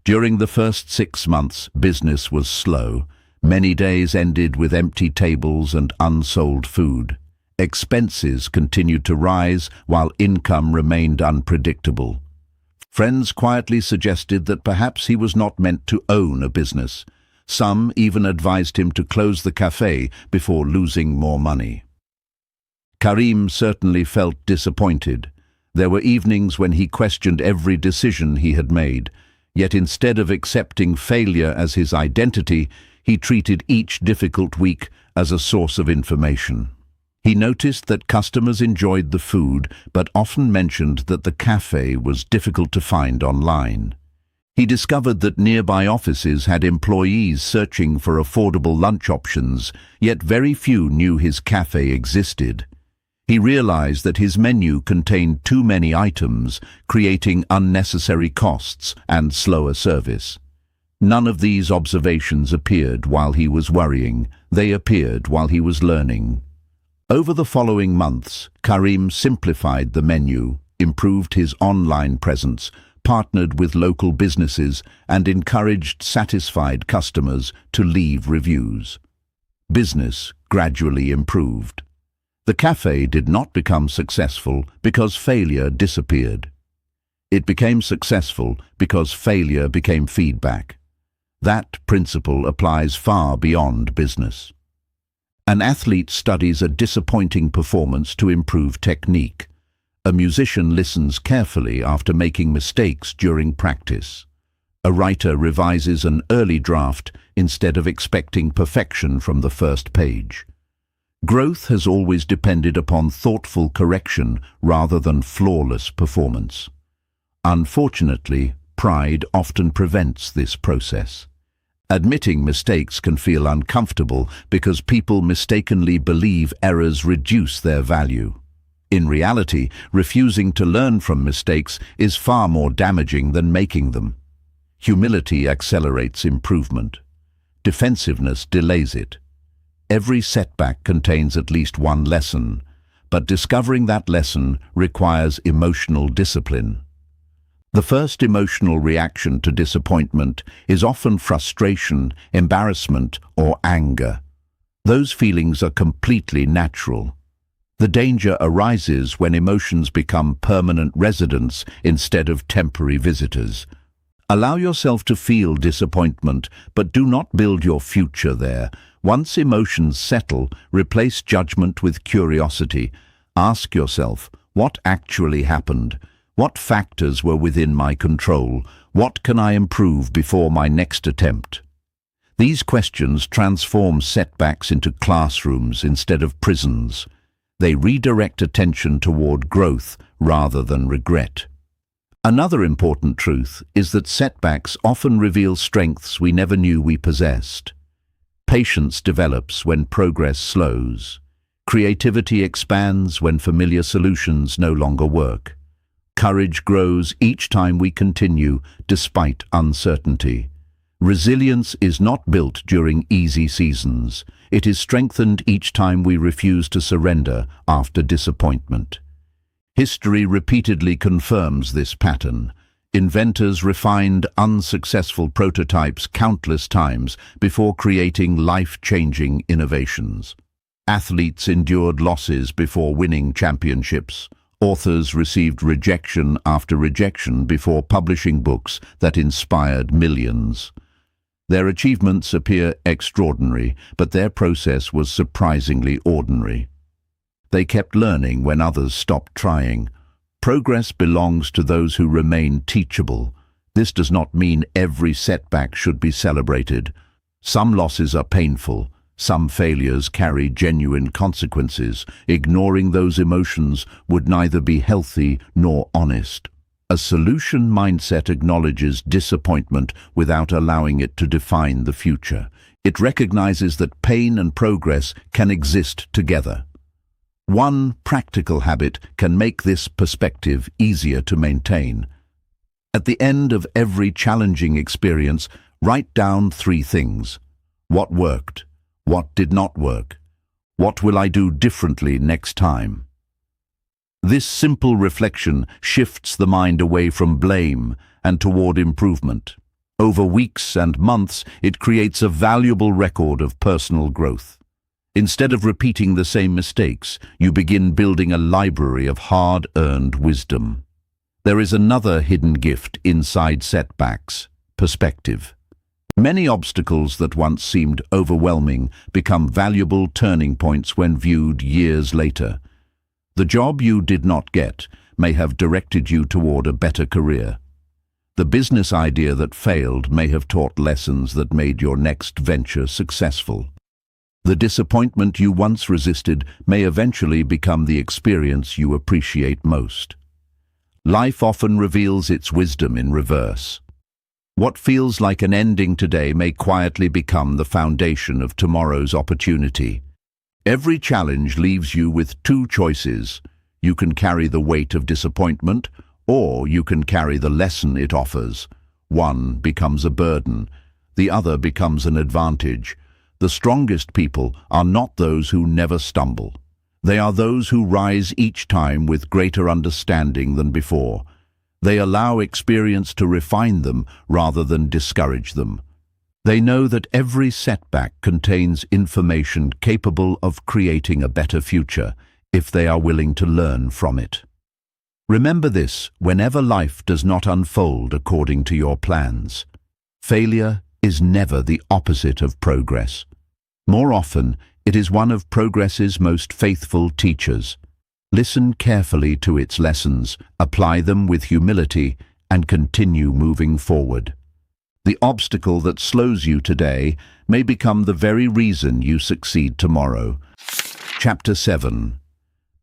During the first 6 months, business was slow. Many days ended with empty tables and unsold food. Expenses continued to rise while income remained unpredictable. Friends quietly suggested that perhaps he was not meant to own a business. Some even advised him to close the cafe before losing more money. Karim certainly felt disappointed. There were evenings when he questioned every decision he had made, yet instead of accepting failure as his identity, he treated each difficult week as a source of information. He noticed that customers enjoyed the food, but often mentioned that the cafe was difficult to find online. He discovered that nearby offices had employees searching for affordable lunch options, yet very few knew his cafe existed. He realized that his menu contained too many items, creating unnecessary costs and slower service. None of these observations appeared while he was worrying. They appeared while he was learning. Over the following months, Karim simplified the menu, improved his online presence, partnered with local businesses, and encouraged satisfied customers to leave reviews. Business gradually improved. The cafe did not become successful because failure disappeared. It became successful because failure became feedback. That principle applies far beyond business. An athlete studies a disappointing performance to improve technique. A musician listens carefully after making mistakes during practice. A writer revises an early draft instead of expecting perfection from the first page. Growth has always depended upon thoughtful correction rather than flawless performance. Unfortunately, pride often prevents this process. Admitting mistakes can feel uncomfortable because people mistakenly believe errors reduce their value. In reality, refusing to learn from mistakes is far more damaging than making them. Humility accelerates improvement. Defensiveness delays it. Every setback contains at least one lesson, but discovering that lesson requires emotional discipline. The first emotional reaction to disappointment is often frustration, embarrassment, or anger. Those feelings are completely natural. The danger arises when emotions become permanent residents instead of temporary visitors. Allow yourself to feel disappointment, but do not build your future there. Once emotions settle, replace judgment with curiosity. Ask yourself, what actually happened? What factors were within my control? What can I improve before my next attempt? These questions transform setbacks into classrooms instead of prisons. They redirect attention toward growth rather than regret. Another important truth is that setbacks often reveal strengths we never knew we possessed. Patience develops when progress slows. Creativity expands when familiar solutions no longer work. Courage grows each time we continue, despite uncertainty. Resilience is not built during easy seasons. It is strengthened each time we refuse to surrender after disappointment. History repeatedly confirms this pattern. Inventors refined unsuccessful prototypes countless times before creating life-changing innovations. Athletes endured losses before winning championships. Authors received rejection after rejection before publishing books that inspired millions. Their achievements appear extraordinary, but their process was surprisingly ordinary. They kept learning when others stopped trying. Progress belongs to those who remain teachable. This does not mean every setback should be celebrated. Some losses are painful. Some failures carry genuine consequences. Ignoring those emotions would neither be healthy nor honest. A solution mindset acknowledges disappointment without allowing it to define the future. It recognizes that pain and progress can exist together. One practical habit can make this perspective easier to maintain. At the end of every challenging experience, write down 3 things. What worked? What did not work? What will I do differently next time? This simple reflection shifts the mind away from blame and toward improvement. Over weeks and months, it creates a valuable record of personal growth. Instead of repeating the same mistakes, you begin building a library of hard-earned wisdom. There is another hidden gift inside setbacks: perspective. Many obstacles that once seemed overwhelming become valuable turning points when viewed years later. The job you did not get may have directed you toward a better career. The business idea that failed may have taught lessons that made your next venture successful. The disappointment you once resisted may eventually become the experience you appreciate most. Life often reveals its wisdom in reverse. What feels like an ending today may quietly become the foundation of tomorrow's opportunity. Every challenge leaves you with 2 choices. You can carry the weight of disappointment, or you can carry the lesson it offers. One becomes a burden, the other becomes an advantage. The strongest people are not those who never stumble. They are those who rise each time with greater understanding than before. They allow experience to refine them rather than discourage them. They know that every setback contains information capable of creating a better future if they are willing to learn from it. Remember this whenever life does not unfold according to your plans. Failure is never the opposite of progress. More often, it is one of progress's most faithful teachers. Listen carefully to its lessons, apply them with humility, and continue moving forward. The obstacle that slows you today may become the very reason you succeed tomorrow. Chapter 7.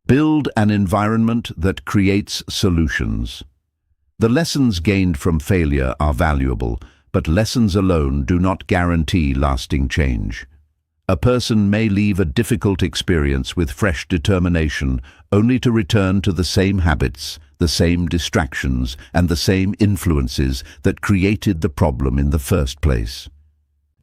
Build an environment that creates solutions. The lessons gained from failure are valuable, but lessons alone do not guarantee lasting change. A person may leave a difficult experience with fresh determination, only to return to the same habits, the same distractions, and the same influences that created the problem in the first place.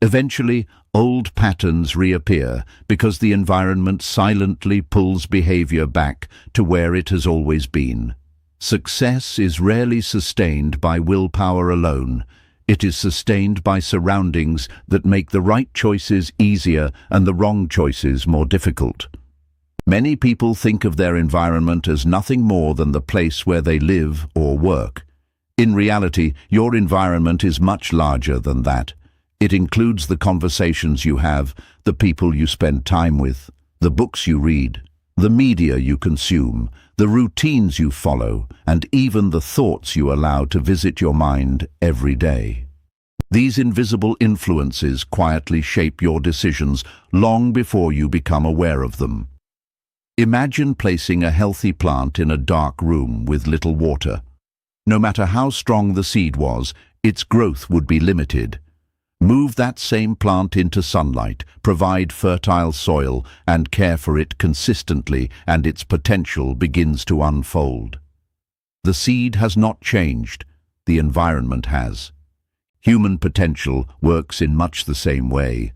Eventually, old patterns reappear because the environment silently pulls behavior back to where it has always been. Success is rarely sustained by willpower alone. It is sustained by surroundings that make the right choices easier and the wrong choices more difficult. Many people think of their environment as nothing more than the place where they live or work. In reality, your environment is much larger than that. It includes the conversations you have, the people you spend time with, the books you read, the media you consume, the routines you follow, and even the thoughts you allow to visit your mind every day. These invisible influences quietly shape your decisions long before you become aware of them. Imagine placing a healthy plant in a dark room with little water. No matter how strong the seed was, its growth would be limited. Move that same plant into sunlight, provide fertile soil, and care for it consistently, and its potential begins to unfold. The seed has not changed, the environment has. Human potential works in much the same way.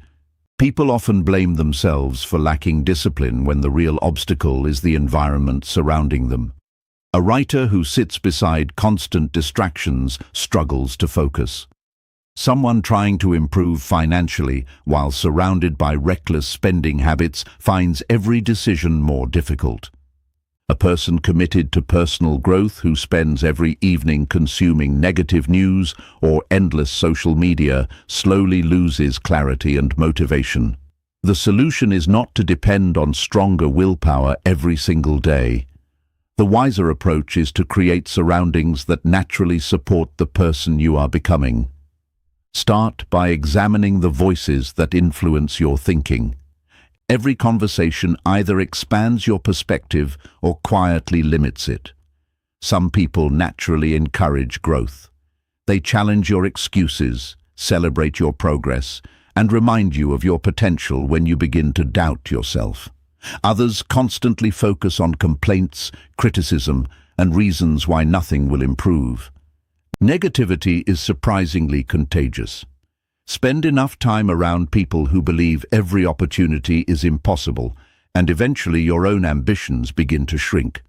People often blame themselves for lacking discipline when the real obstacle is the environment surrounding them. A writer who sits beside constant distractions struggles to focus. Someone trying to improve financially while surrounded by reckless spending habits finds every decision more difficult. A person committed to personal growth who spends every evening consuming negative news or endless social media slowly loses clarity and motivation. The solution is not to depend on stronger willpower every single day. The wiser approach is to create surroundings that naturally support the person you are becoming. Start by examining the voices that influence your thinking. Every conversation either expands your perspective or quietly limits it. Some people naturally encourage growth. They challenge your excuses, celebrate your progress, and remind you of your potential when you begin to doubt yourself. Others constantly focus on complaints, criticism, and reasons why nothing will improve. Negativity is surprisingly contagious. Spend enough time around people who believe every opportunity is impossible, and eventually your own ambitions begin to shrink.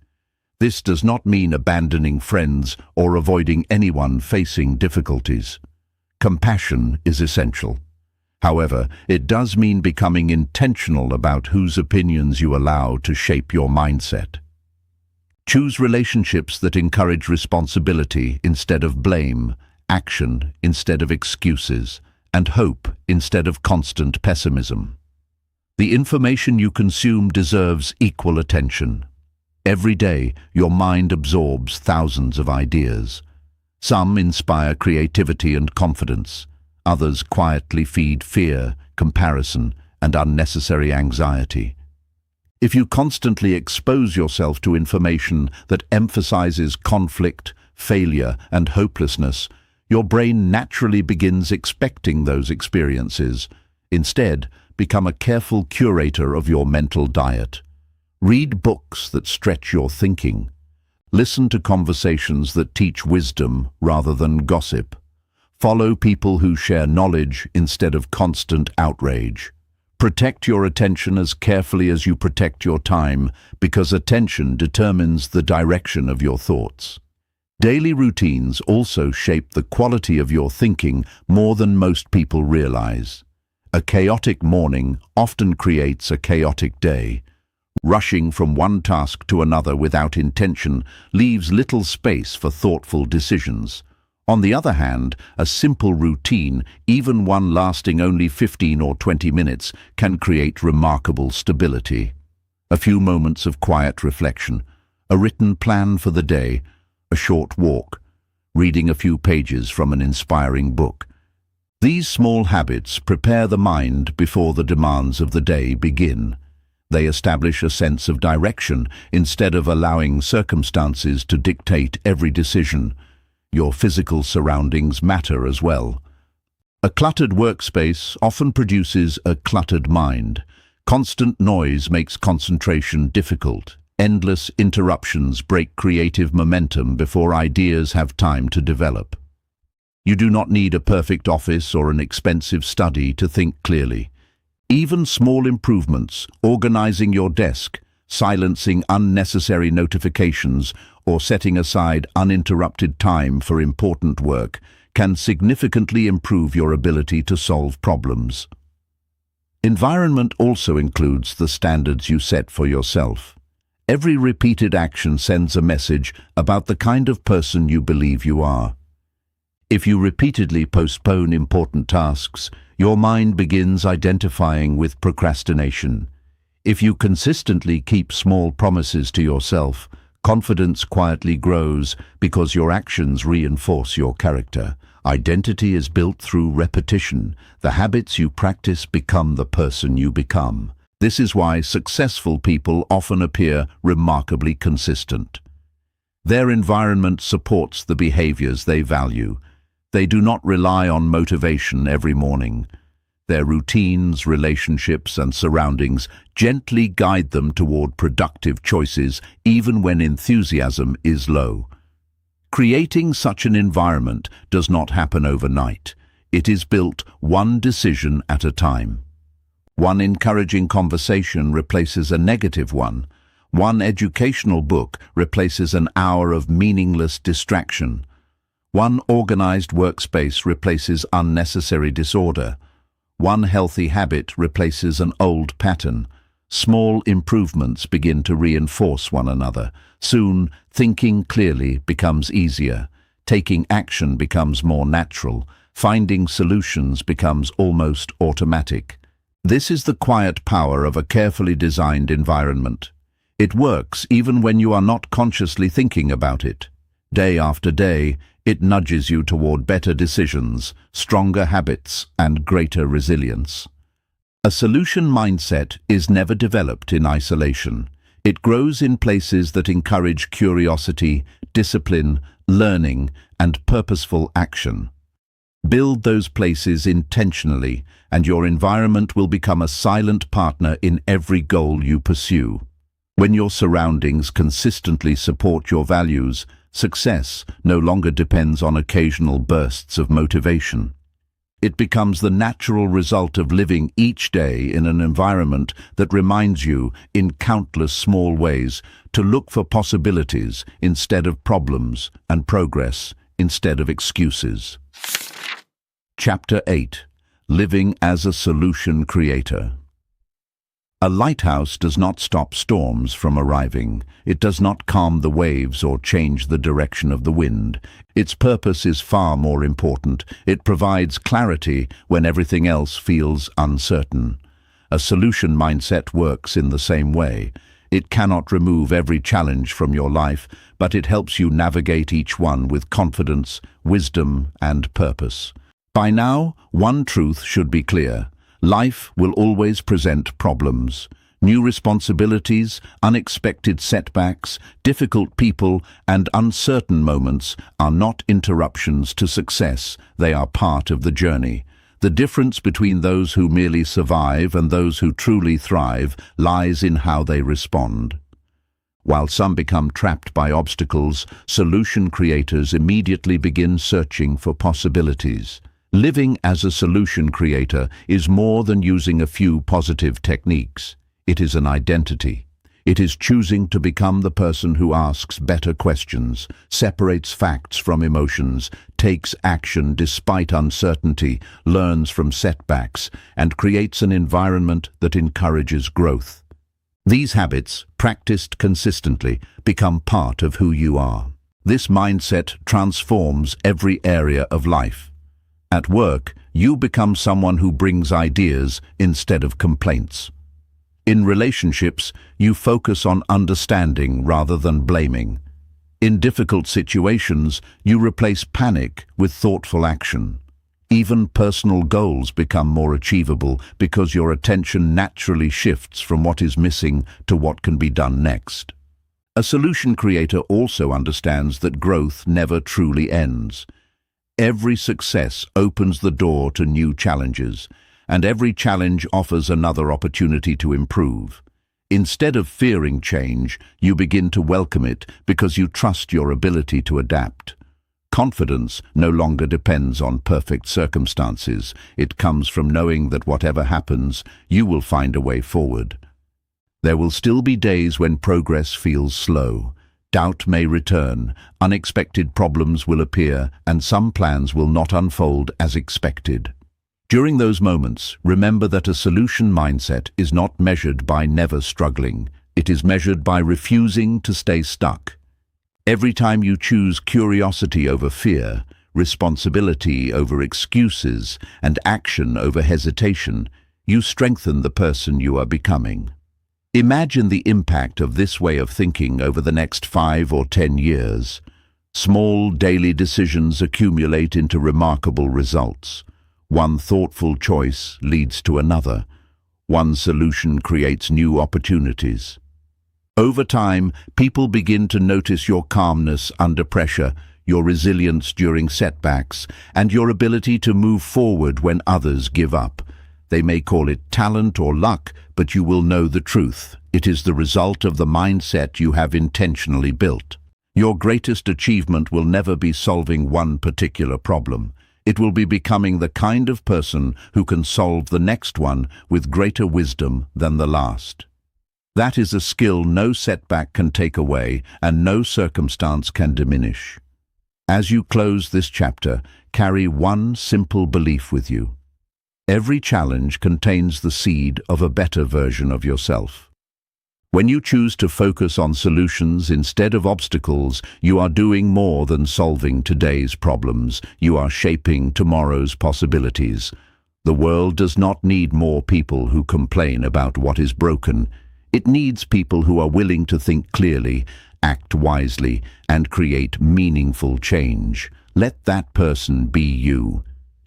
This does not mean abandoning friends or avoiding anyone facing difficulties. Compassion is essential. However, it does mean becoming intentional about whose opinions you allow to shape your mindset. Choose relationships that encourage responsibility instead of blame, action instead of excuses, and hope instead of constant pessimism. The information you consume deserves equal attention. Every day, your mind absorbs thousands of ideas. Some inspire creativity and confidence. Others quietly feed fear, comparison, and unnecessary anxiety. If you constantly expose yourself to information that emphasizes conflict, failure, and hopelessness, your brain naturally begins expecting those experiences. Instead, become a careful curator of your mental diet. Read books that stretch your thinking. Listen to conversations that teach wisdom rather than gossip. Follow people who share knowledge instead of constant outrage. Protect your attention as carefully as you protect your time, because attention determines the direction of your thoughts. Daily routines also shape the quality of your thinking more than most people realize. A chaotic morning often creates a chaotic day. Rushing from one task to another without intention leaves little space for thoughtful decisions. On the other hand, a simple routine, even one lasting only 15 or 20 minutes, can create remarkable stability. A few moments of quiet reflection, a written plan for the day, a short walk, reading a few pages from an inspiring book. These small habits prepare the mind before the demands of the day begin. They establish a sense of direction instead of allowing circumstances to dictate every decision. Your physical surroundings matter as well. A cluttered workspace often produces a cluttered mind. Constant noise makes concentration difficult. Endless interruptions break creative momentum before ideas have time to develop. You do not need a perfect office or an expensive study to think clearly. Even small improvements, organizing your desk, silencing unnecessary notifications, or setting aside uninterrupted time for important work, can significantly improve your ability to solve problems. Environment also includes the standards you set for yourself. Every repeated action sends a message about the kind of person you believe you are. If you repeatedly postpone important tasks, your mind begins identifying with procrastination. If you consistently keep small promises to yourself, confidence quietly grows because your actions reinforce your character. Identity is built through repetition. The habits you practice become the person you become. This is why successful people often appear remarkably consistent. Their environment supports the behaviors they value. They do not rely on motivation every morning. Their routines, relationships, and surroundings gently guide them toward productive choices even when enthusiasm is low. Creating such an environment does not happen overnight. It is built one decision at a time. One encouraging conversation replaces a negative one. One educational book replaces an hour of meaningless distraction. One organized workspace replaces unnecessary disorder. One healthy habit replaces an old pattern. Small improvements begin to reinforce one another. Soon, thinking clearly becomes easier. Taking action becomes more natural. Finding solutions becomes almost automatic. This is the quiet power of a carefully designed environment. It works even when you are not consciously thinking about it. Day after day, it nudges you toward better decisions, stronger habits, and greater resilience. A solution mindset is never developed in isolation. It grows in places that encourage curiosity, discipline, learning, and purposeful action. Build those places intentionally, and your environment will become a silent partner in every goal you pursue. When your surroundings consistently support your values, success no longer depends on occasional bursts of motivation. It becomes the natural result of living each day in an environment that reminds you, in countless small ways, to look for possibilities instead of problems and progress instead of excuses. Chapter 8. Living as a Solution Creator. A lighthouse does not stop storms from arriving. It does not calm the waves or change the direction of the wind. Its purpose is far more important. It provides clarity when everything else feels uncertain. A solution mindset works in the same way. It cannot remove every challenge from your life, but it helps you navigate each one with confidence, wisdom, and purpose. By now, one truth should be clear. Life will always present problems. New responsibilities, unexpected setbacks, difficult people, and uncertain moments are not interruptions to success. They are part of the journey. The difference between those who merely survive and those who truly thrive lies in how they respond. While some become trapped by obstacles, solution creators immediately begin searching for possibilities. Living as a solution creator is more than using a few positive techniques. It is an identity. It is choosing to become the person who asks better questions, separates facts from emotions, takes action despite uncertainty, learns from setbacks, and creates an environment that encourages growth. These habits, practiced consistently, become part of who you are. This mindset transforms every area of life. At work, you become someone who brings ideas instead of complaints. In relationships, you focus on understanding rather than blaming. In difficult situations, you replace panic with thoughtful action. Even personal goals become more achievable because your attention naturally shifts from what is missing to what can be done next. A solution creator also understands that growth never truly ends. Every success opens the door to new challenges, and every challenge offers another opportunity to improve. Instead of fearing change, you begin to welcome it because you trust your ability to adapt. Confidence no longer depends on perfect circumstances. It comes from knowing that whatever happens, you will find a way forward. There will still be days when progress feels slow. Doubt may return, unexpected problems will appear, and some plans will not unfold as expected. During those moments, remember that a solution mindset is not measured by never struggling. It is measured by refusing to stay stuck. Every time you choose curiosity over fear, responsibility over excuses, and action over hesitation, you strengthen the person you are becoming. Imagine the impact of this way of thinking over the next 5 or 10 years. Small daily decisions accumulate into remarkable results. One thoughtful choice leads to another. One solution creates new opportunities. Over time, people begin to notice your calmness under pressure, your resilience during setbacks, and your ability to move forward when others give up. They may call it talent or luck, but you will know the truth. It is the result of the mindset you have intentionally built. Your greatest achievement will never be solving one particular problem. It will be becoming the kind of person who can solve the next one with greater wisdom than the last. That is a skill no setback can take away and no circumstance can diminish. As you close this chapter, carry one simple belief with you. Every challenge contains the seed of a better version of yourself. When you choose to focus on solutions instead of obstacles, you are doing more than solving today's problems. You are shaping tomorrow's possibilities. The world does not need more people who complain about what is broken. It needs people who are willing to think clearly, act wisely, and create meaningful change. Let that person be you.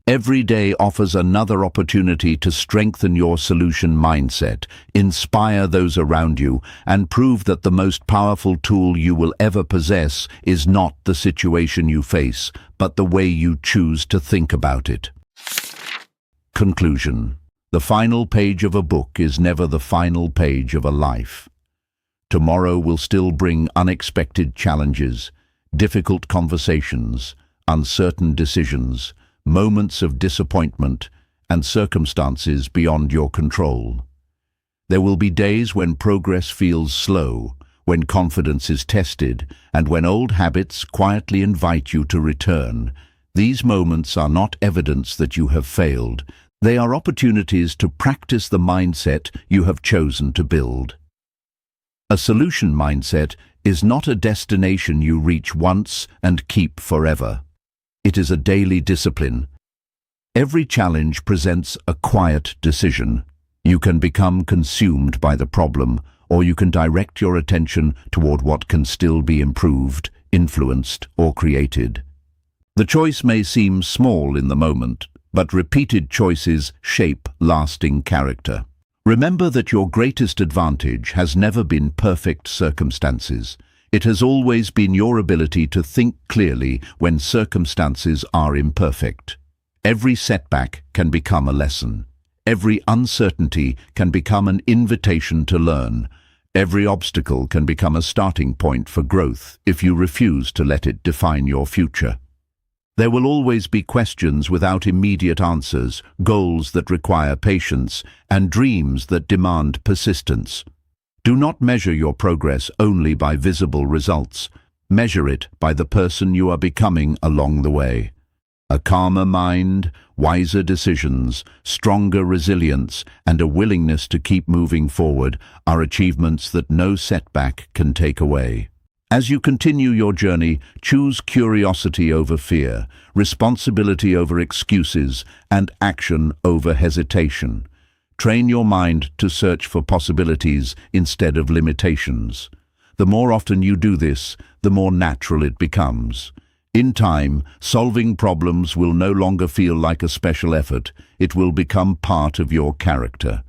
Every day offers another opportunity to strengthen your solution mindset, inspire those around you, and prove that the most powerful tool you will ever possess is not the situation you face, but the way you choose to think about it. Conclusion. The final page of a book is never the final page of a life. Tomorrow will still bring unexpected challenges, difficult conversations, uncertain decisions, moments of disappointment, and circumstances beyond your control. There will be days when progress feels slow, when confidence is tested, and when old habits quietly invite you to return. These moments are not evidence that you have failed. They are opportunities to practice the mindset you have chosen to build. A solution mindset is not a destination you reach once and keep forever. It is a daily discipline. Every challenge presents a quiet decision. You can become consumed by the problem, or you can direct your attention toward what can still be improved, influenced, or created. The choice may seem small in the moment, but repeated choices shape lasting character. Remember that your greatest advantage has never been perfect circumstances. It has always been your ability to think clearly when circumstances are imperfect. Every setback can become a lesson. Every uncertainty can become an invitation to learn. Every obstacle can become a starting point for growth if you refuse to let it define your future. There will always be questions without immediate answers, goals that require patience, and dreams that demand persistence. Do not measure your progress only by visible results. Measure it by the person you are becoming along the way. A calmer mind, wiser decisions, stronger resilience, and a willingness to keep moving forward are achievements that no setback can take away. As you continue your journey, choose curiosity over fear, responsibility over excuses, and action over hesitation. Train your mind to search for possibilities instead of limitations. The more often you do this, the more natural it becomes. In time, solving problems will no longer feel like a special effort. It will become part of your character.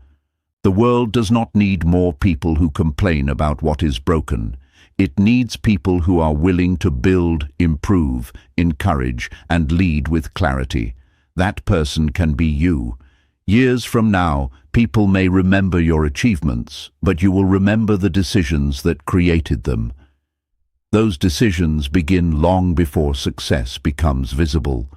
The world does not need more people who complain about what is broken. It needs people who are willing to build, improve, encourage, and lead with clarity. That person can be you. Years from now, people may remember your achievements, but you will remember the decisions that created them. Those decisions begin long before success becomes visible.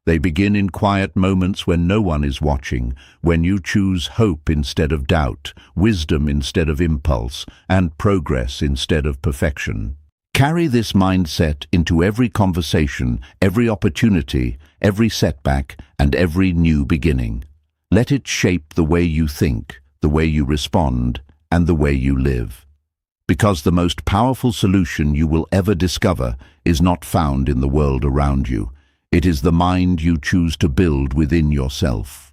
They begin in quiet moments when no one is watching, when you choose hope instead of doubt, wisdom instead of impulse, and progress instead of perfection. Carry this mindset into every conversation, every opportunity, every setback, and every new beginning. Let it shape the way you think, the way you respond, and the way you live. Because the most powerful solution you will ever discover is not found in the world around you. It is the mind you choose to build within yourself.